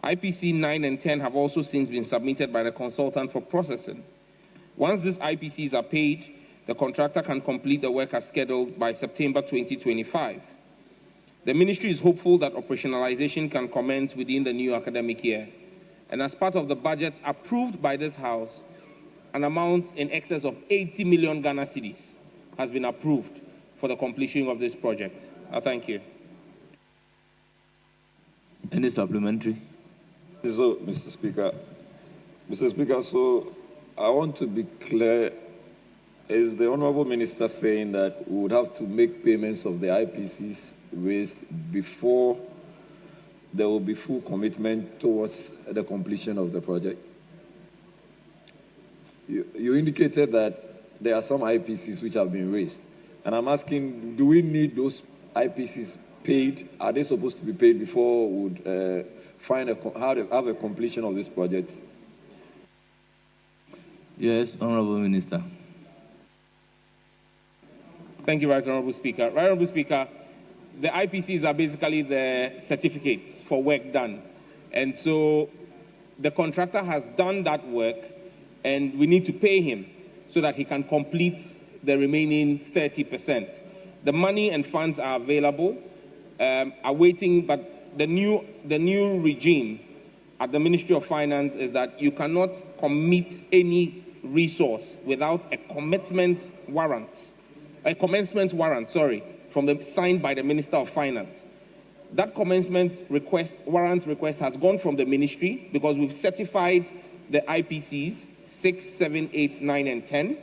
IPC 9 and 10 have also since been submitted by the consultant for processing. Once these IPCs are paid, the contractor can complete the work as scheduled by September 2025. The ministry is hopeful that operationalization can commence within the new academic year. And as part of the budget approved by this House, an amount in excess of 80 million Ghana cedis has been approved for the completion of this project. Thank you. Any supplementary? So, Mr. Speaker, so I want to be clear. Is the Honorable Minister saying that we would have to make payments of the IPCs raised before there will be full commitment towards the completion of the project? You indicated that there are some IPCs which have been raised. And I'm asking, do we need those IPCs paid? Are they supposed to be paid before we would have a completion of this project? Yes, Honorable Minister. Thank you, Right Honorable Speaker. Right Honorable Speaker, the IPCs are basically the certificates for work done. And so the contractor has done that work, and we need to pay him so that he can complete the remaining 30%. The money and funds are available, awaiting, but the new regime at the Ministry of Finance is that you cannot commit any resource without a commencement warrant, signed by the Minister of Finance. That warrant request has gone from the ministry because we've certified the IPCs 6, 7, 8, 9, and 10.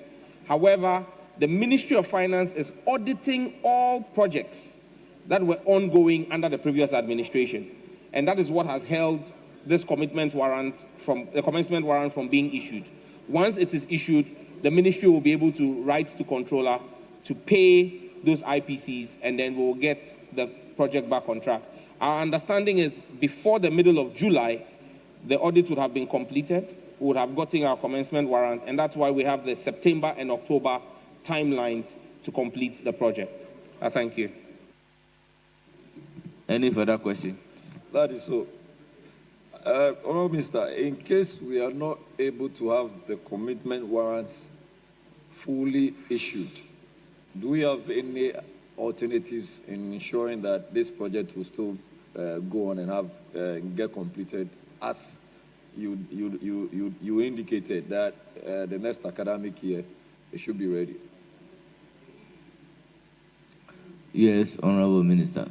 However, the Ministry of Finance is auditing all projects that were ongoing under the previous administration. And that is what has held this commencement warrant from being issued. Once it is issued, the ministry will be able to write to controller to pay those IPCs, and then we'll get the project back on track. Our understanding is before the middle of July, the audit would have been completed, we would have gotten our commencement warrant, and that's why we have the September and October timelines to complete the project. Thank you. Any further question? That is so. Honorable Minister, in case we are not able to have the commitment warrants fully issued, do we have any alternatives in ensuring that this project will still go on and get completed, as you indicated that the next academic year it should be ready? Yes, Honorable Minister.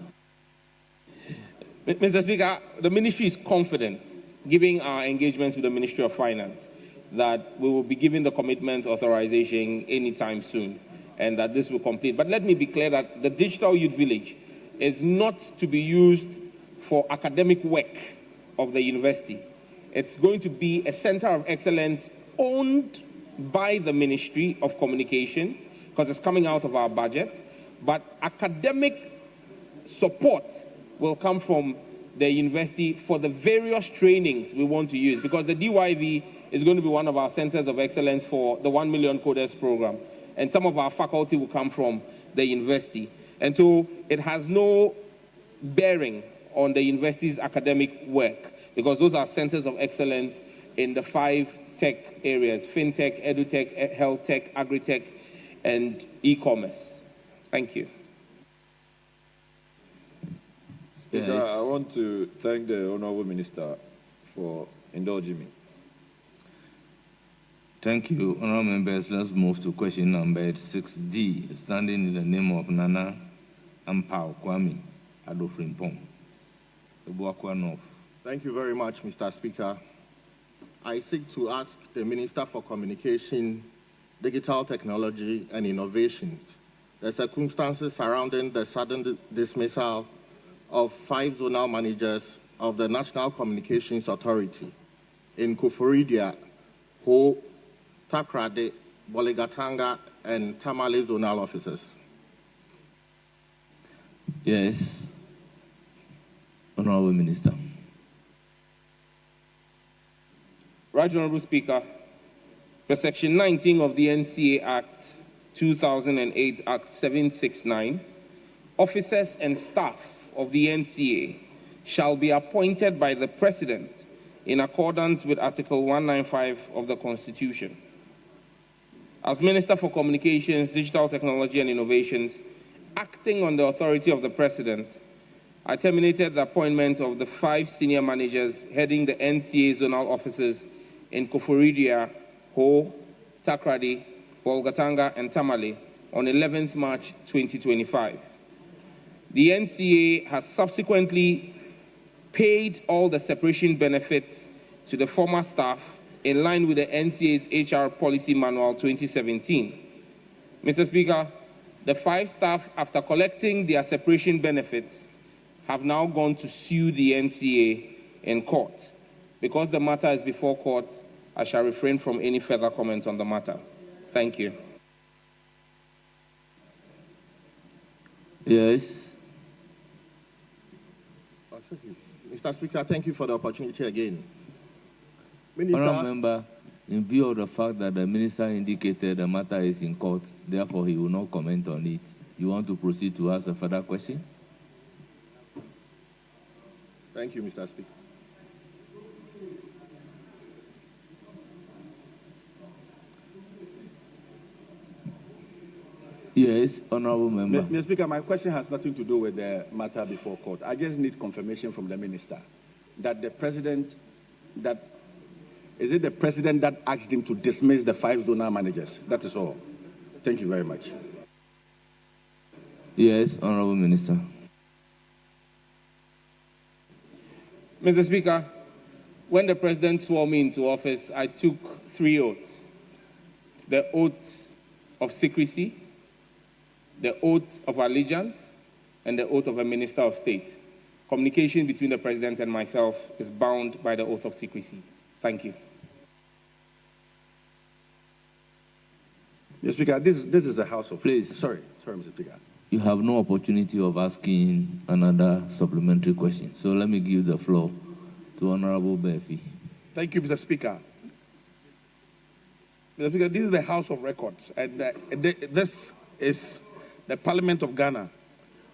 Mr. Speaker, the ministry is confident, given our engagements with the Ministry of Finance, that we will be giving the commitment authorization anytime soon, and that this will complete. But let me be clear that the Digital Youth Village is not to be used for academic work of the university. It's going to be a center of excellence owned by the Ministry of Communications, because it's coming out of our budget, but academic support will come from the university for the various trainings we want to use, because the DYV is going to be one of our centers of excellence for the 1 Million Coders program, and some of our faculty will come from the university. And so it has no bearing on the university's academic work, because those are centers of excellence in the 5 tech areas: fintech, edutech, health tech, agri-tech, and e-commerce. Thank you. Speaker, yes. I want to thank the Honorable Minister for indulging me. Thank you, Honorable Members. Let's move to question number 6D, standing in the name of Nana Ampao Kwame Adofrimpong. Thank you very much, Mr. Speaker. I seek to ask the Minister for Communication, Digital Technology and Innovation the circumstances surrounding the sudden dismissal of 5 zonal managers of the National Communications Authority in Kufuridia, Ho, Takrade, Boligatanga, and Tamale zonal offices. Yes, Honorable Minister. Right Honorable Speaker, the Section 19 of the NCA Act 2008 Act 769, officers and staff of the NCA shall be appointed by the President in accordance with Article 195 of the Constitution. As Minister for Communications, Digital Technology and Innovations, acting on the authority of the President, I terminated the appointment of the 5 senior managers heading the NCA zonal offices in Kufuridia, Ho, Takrady, Bolgatanga, and Tamale on 11th March 2025. The NCA has subsequently paid all the separation benefits to the former staff in line with the NCA's HR Policy Manual 2017. Mr. Speaker, the 5 staff, after collecting their separation benefits, have now gone to sue the NCA in court. Because the matter is before court, I shall refrain from any further comment on the matter. Thank you. Yes. Mr. Speaker, thank you for the opportunity again. Honourable Member, in view of the fact that the Minister indicated the matter is in court, therefore he will not comment on it, you want to proceed to ask a further question? Thank you, Mr. Speaker. Yes, Honourable Member. Mr. Speaker, my question has nothing to do with the matter before court. I just need confirmation from the Minister that the President, is it the President that asked him to dismiss the 5 zonal managers? That is all. Thank you very much. Yes, Honourable Minister. Mr. Speaker, when the President swore me into office, I took 3 oaths. The oath of secrecy, the oath of allegiance, and the oath of a Minister of State. Communication between the President and myself is bound by the oath of secrecy. Thank you. Mr. Speaker, this is a house of... Please. Sorry, Mr. Speaker. You have no opportunity of asking another supplementary question. So let me give the floor to Honourable Befi. Thank you, Mr. Speaker. Mr. Speaker, this is the House of Records, and this is the Parliament of Ghana.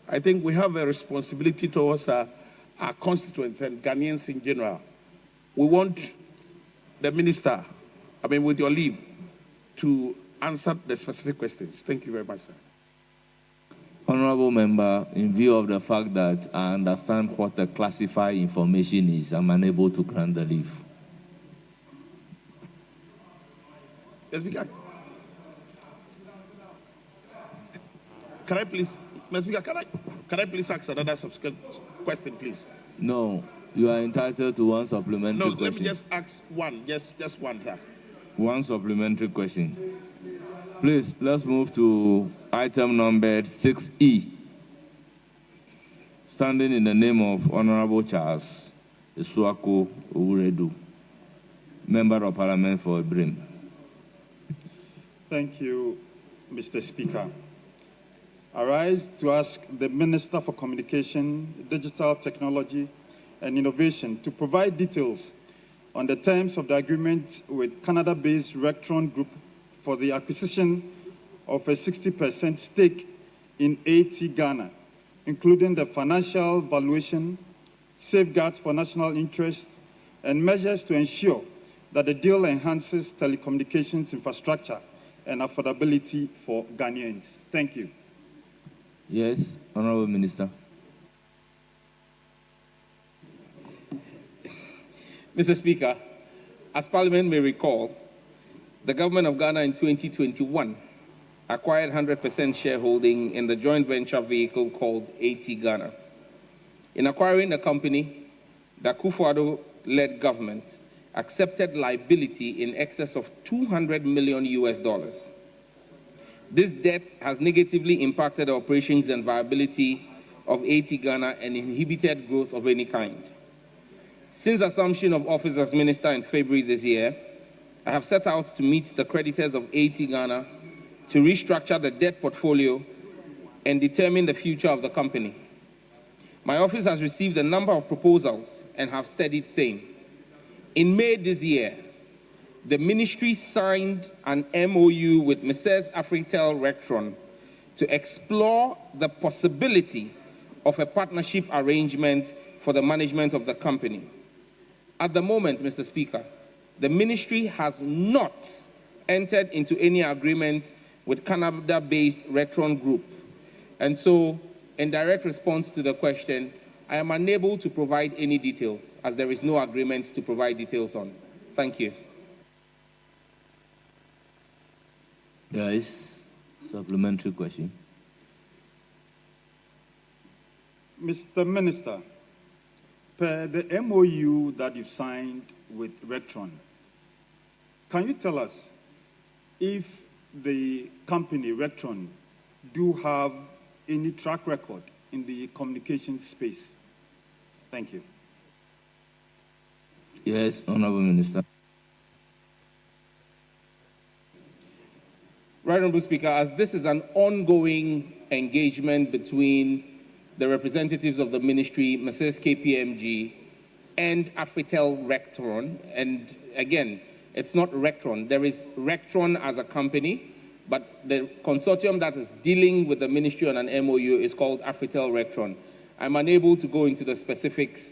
I think we have a responsibility towards our constituents and Ghanaians in general. We want the Minister, with your leave, to answer the specific questions. Thank you very much, sir. Honourable Member, in view of the fact that I understand what the classified information is, I'm unable to grant the leave. Yes, Speaker. Can I please, Mr. Speaker, can I please ask another subsequent question, please? No, you are entitled to one supplementary question. No, let me just ask one, just one, sir. One supplementary question. Please, let's move to item numbered 6E. Standing in the name of Honorable Charles Isuako Owuredu, Member of Parliament for Ibrim. Thank you, Mr. Speaker. I rise to ask the Minister for Communication, Digital Technology and Innovation to provide details on the terms of the agreement with Canada-based Rectron Group for the acquisition of a 60% stake in AT Ghana, including the financial valuation, safeguards for national interest, and measures to ensure that the deal enhances telecommunications infrastructure and affordability for Ghanaians. Thank you. Yes, Honourable Minister. Mr. Speaker, as Parliament may recall, the Government of Ghana in 2021 acquired 100% shareholding in the joint venture vehicle called AT Ghana. In acquiring the company, the Akufo-Addo-led government accepted liability in excess of $200 million. This debt has negatively impacted the operations and viability of AT Ghana and inhibited growth of any kind. Since assumption of office as minister in February this year, I have set out to meet the creditors of AT Ghana to restructure the debt portfolio and determine the future of the company. My office has received a number of proposals and have studied same. In May this year, the ministry signed an MOU with Messrs. Afritel Rectron to explore the possibility of a partnership arrangement for the management of the company. At the moment, Mr. Speaker, the ministry has not entered into any agreement with Canada-based Rectron Group. And so, in direct response to the question, I am unable to provide any details, as there is no agreement to provide details on. Thank you. Yes, supplementary question. Mr. Minister, per the MOU that you signed with Rectron, Can you tell us if the company, Rectron, do have any track record in the communication space? Thank you. Yes, Honorable Minister. Right, Honorable Speaker, as this is an ongoing engagement between the representatives of the ministry, Mrs. KPMG, and Afritel Rectron, and again, it's not Rectron. There is Rectron as a company, but the consortium that is dealing with the ministry on an MOU is called Afritel Rectron. I'm unable to go into the specifics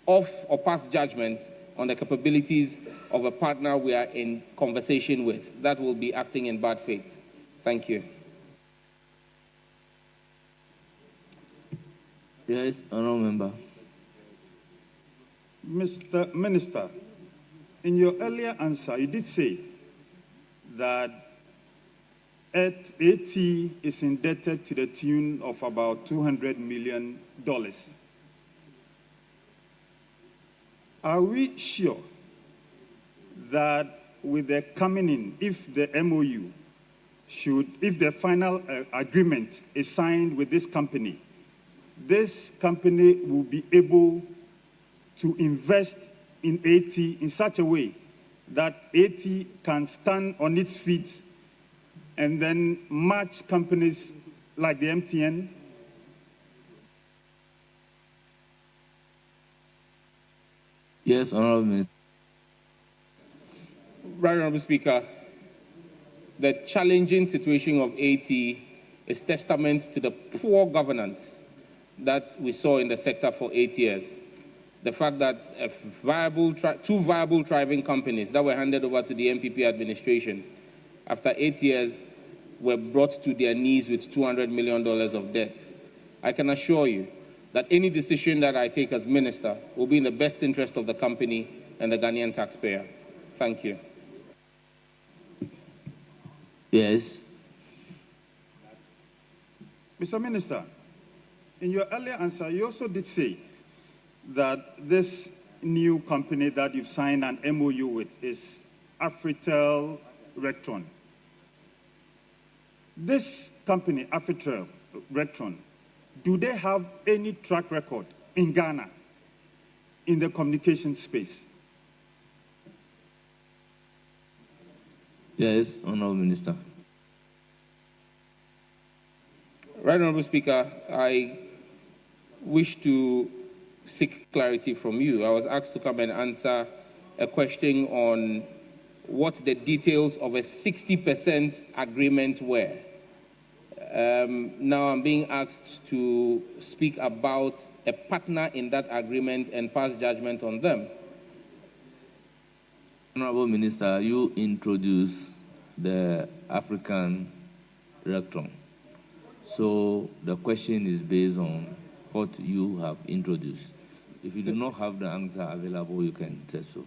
of or pass judgment on the capabilities of a partner we are in conversation with. That will be acting in bad faith. Thank you. Yes, Honorable Member. Mr. Minister, in your earlier answer, you did say that AT is indebted to the tune of about $200 million. Are we sure that with the coming in, if the MOU if the final agreement is signed with this company will be able to invest in AT in such a way that AT can stand on its feet and then match companies like the MTN? Yes, Honorable Minister. Right, Honorable Speaker, the challenging situation of AT is testament to the poor governance that we saw in the sector for 8 years. The fact that two viable thriving companies that were handed over to the MPP administration after 8 years were brought to their knees with $200 million of debt. I can assure you that any decision that I take as minister will be in the best interest of the company and the Ghanaian taxpayer. Thank you. Yes. Mr. Minister, in your earlier answer, you also did say that this new company that you've signed an MOU with is Afritel Rectron. This company, Afritel Rectron, do they have any track record in Ghana in the communication space? Yes, Honorable Minister. Right, Honorable Speaker, I wish to seek clarity from you. I was asked to come and answer a question on what the details of a 60% agreement were. Now I'm being asked to speak about a partner in that agreement and pass judgment on them. Honorable Minister, you introduced the African Rectron. So the question is based on what you have introduced. If you do not have the answer available, you can say so.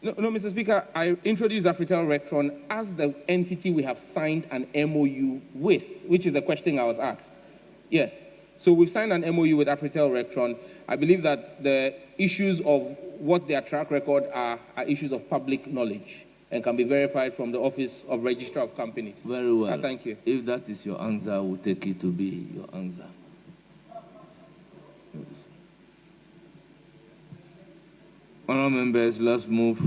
No, Mr. Speaker, I introduced Afritel Rectron as the entity we have signed an MOU with, which is the question I was asked. Yes. So we've signed an MOU with Afritel Rectron. I believe that the issues of what their track record are issues of public knowledge and can be verified from the Office of Registrar of Companies. Very well. Thank you. If that is your answer, we'll take it to be your answer. Yes. Honourable members, let's move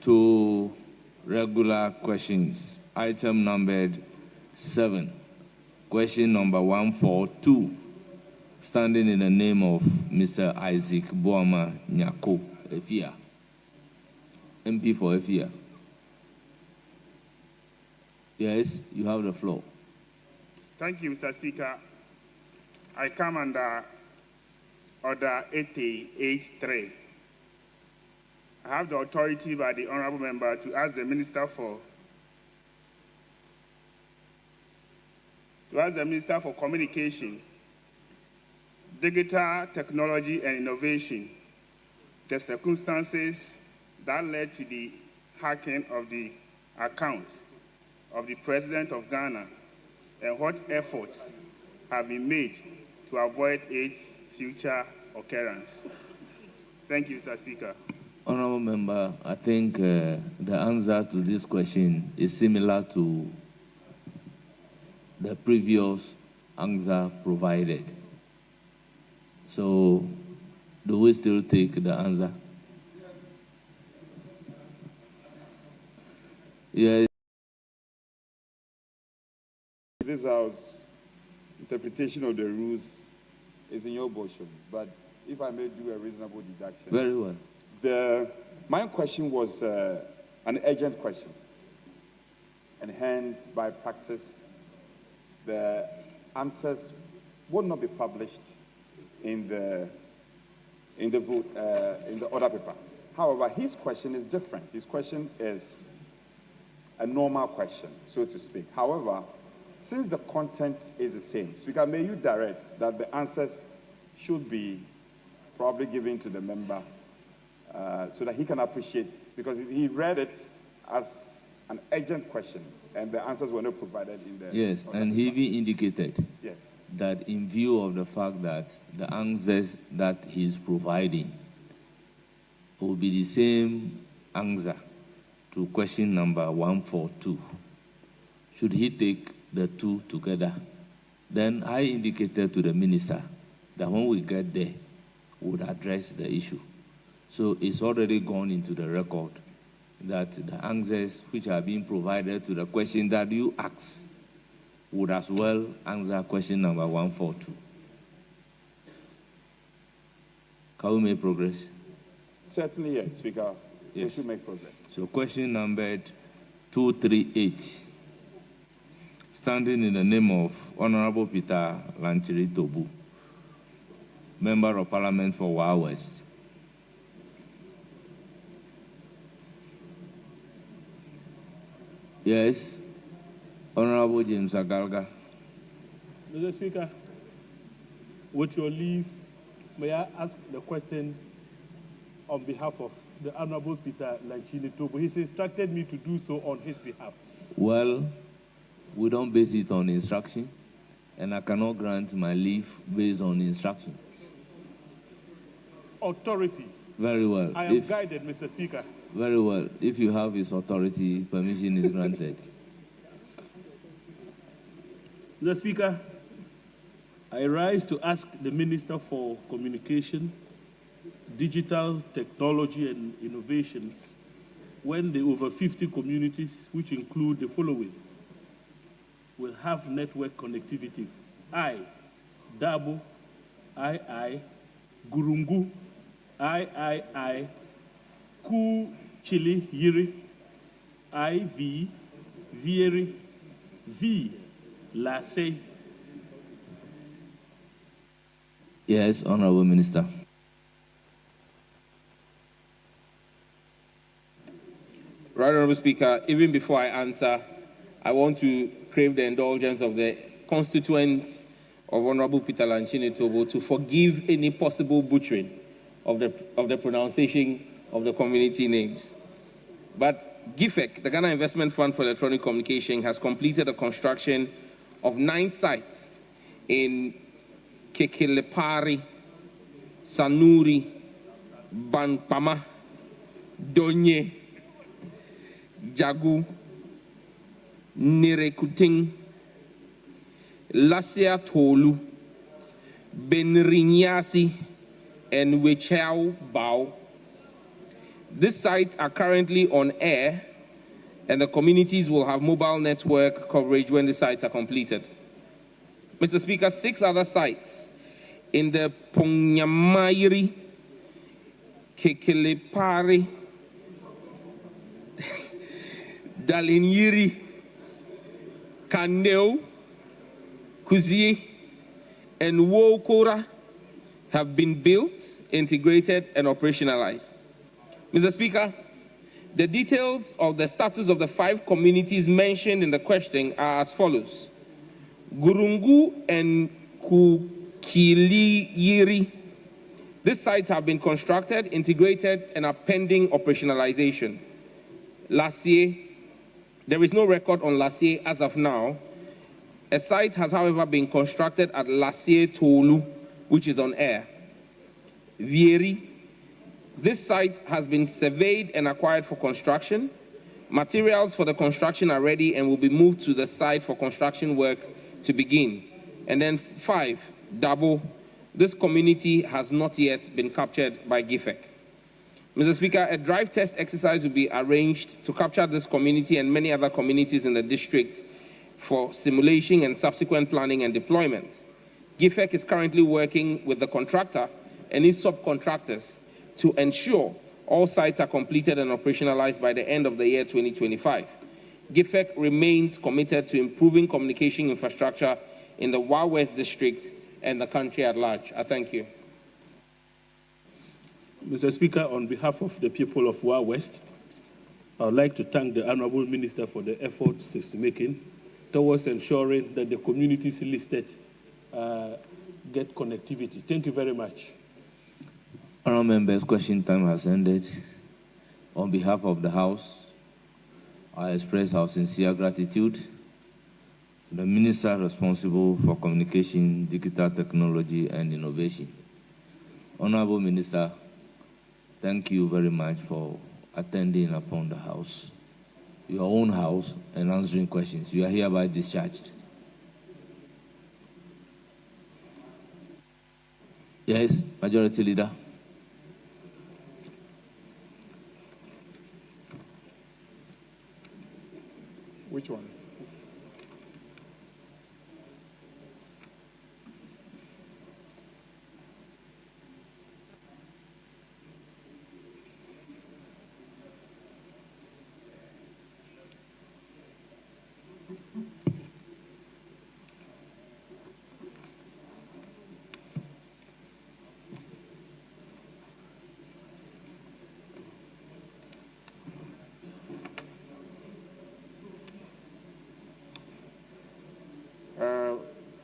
to regular questions. Item numbered 7. Question number 142, standing in the name of Mr. Isaac Boama Nyako, Efia. MP for Efia. Yes, you have the floor. Thank you, Mr. Speaker. I come under Order 8083. I have the authority by the Honourable Member to ask the Minister for Communication, Digital Technology and Innovation, the circumstances that led to the hacking of the account of the President of Ghana and what efforts have been made to avoid its future occurrence. Thank you, Mr. Speaker. Honorable Member, I think the answer to this question is similar to the previous answer provided. So, do we still take the answer? Yes. This House interpretation of the rules is in your motion, but if I may do a reasonable deduction. Very well. My question was an urgent question, and hence, by practice, the answers would not be published in the order paper. However, his question is different. His question is a normal question, so to speak. However, since the content is the same, Speaker, may you direct that the answers should be probably given to the member so that he can appreciate, because he read it as an urgent question, and the answers were not provided in the... Yes, and he even indicated yes, that in view of the fact that the answers that he's providing will be the same answer to question number 142, should he take the two together? Then I indicated to the minister that when we get there, we would address the issue. So it's already gone into the record that the answers which are being provided to the question that you asked would as well answer question number 142. Can we make progress? Certainly, yes, Speaker. Yes. We should make progress. So question numbered 238, standing in the name of Honorable Peter Lanchiri Tobu, Member of Parliament for Wa West. Yes, Honorable James Agalga. Mr. Speaker, with your leave, may I ask the question on behalf of the Honorable Peter Lanchini Tobo? He's instructed me to do so on his behalf. Well, we don't base it on instruction, and I cannot grant my leave based on instruction. Authority. Very well. I am guided, Mr. Speaker. Very well. If you have his authority, permission is granted. Mr. Speaker, I rise to ask the Minister for Communication, Digital Technology and Innovations when the over 50 communities, which include the following, will have network connectivity. I, Dabo, I, Gurungu, I, Ku, Chili, Yiri, V, Vieri, V, Lase. Yes, Honorable Minister. Right, Honorable Speaker, even before I answer, I want to crave the indulgence of the constituents of Honorable Peter Lanchini Tobo to forgive any possible butchering of the pronunciation of the community names. But GIFEC, the Ghana Investment Fund for Electronic Communication, has completed the construction of 9 sites in Kekelepari, Sanuri, Banpama, Donye, Jagu, Nirekuting, Lasia Tolu, Benrinyasi, and Wechao Bao. These sites are currently on air, and the communities will have mobile network coverage when the sites are completed. Mr. Speaker, 6 other sites in the Ponyamairi, Kekelepari, Dalinyiri, Kaneo, Kuzie, and Wokora have been built, integrated, and operationalized. Mr. Speaker, the details of the status of the 5 communities mentioned in the question are as follows. Gurungu and Kukiliyiri. These sites have been constructed, integrated, and are pending operationalization. Lasie, there is no record on Lasie as of now. A site has, however, been constructed at Lasie Tolu, which is on air. Vieri, This site has been surveyed and acquired for construction. Materials for the construction are ready and will be moved to the site for construction work to begin. And then 5, Dabo. This community has not yet been captured by GIFEC. Mr. Speaker, a drive test exercise will be arranged to capture this community and many other communities in the district for simulation and subsequent planning and deployment. GIFEC is currently working with the contractor and its subcontractors to ensure all sites are completed and operationalized by the end of the year 2025. GIFEC remains committed to improving communication infrastructure in the Wa West district and the country at large. I thank you. Mr. Speaker, on behalf of the people of Wa West, I would like to thank the Honorable Minister for the efforts he's making towards ensuring that the communities listed get connectivity. Thank you very much. Honourable members, question time has ended. On behalf of the House, I express our sincere gratitude to the Minister responsible for communication, digital technology and innovation. Honourable Minister, thank you very much for attending upon the House, your own House, and answering questions. You are hereby discharged. Yes, Majority Leader. Which one?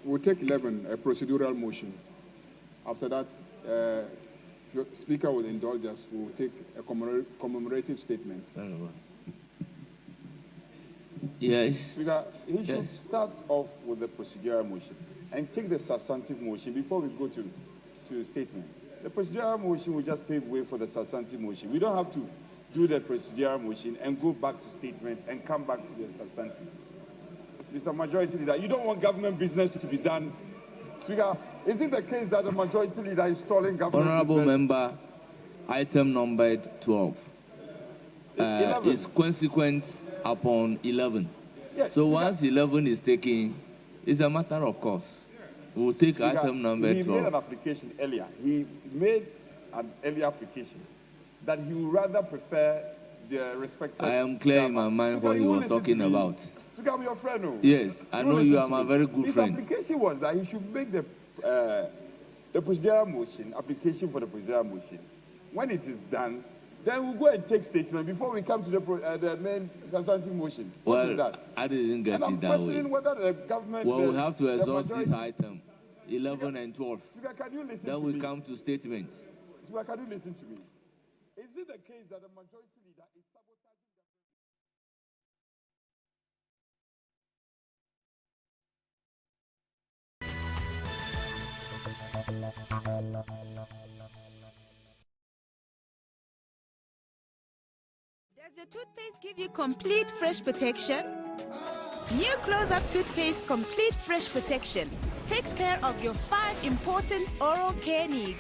We'll take 11, a procedural motion. After that, the Speaker will indulge us. We'll take a commemorative statement. Yes. Speaker, he should start off with the procedural motion and take the substantive motion before we go to the statement. The procedural motion will just pave way for the substantive motion. We don't have to do the procedural motion and go back to statement and come back to the substantive. Mr. Majority Leader, you don't want government business to be done. Speaker, is it the case that the Majority Leader is stalling government Honourable business? Member, item numbered 12 is consequent upon 11. Yes, so Speaker, once 11 is taken, it's a matter of course. We'll take Speaker, item number 12. He made an application earlier. He made an earlier application that he would rather prefer the respected... I am clear in my mind Speaker, what he was talking about. Speaker, I'm your friend. No? Yes, I know you are my very good His friend. His application was that he should make the procedural motion, application for the procedural motion. When it is done, then we'll go and take statement before we come to the main substantive motion. What is that? I didn't get and it I'm that way. questioning whether the government... Well, we have to exhaust majority... this item, 11 and 12. Speaker, can you listen then to we me? Come to statement. Speaker, can you listen to me? Is it the case that the Majority Leader is sabotaging Does your toothpaste give you complete fresh protection? New Close-Up Toothpaste Complete Fresh Protection takes care of your 5 important oral care needs.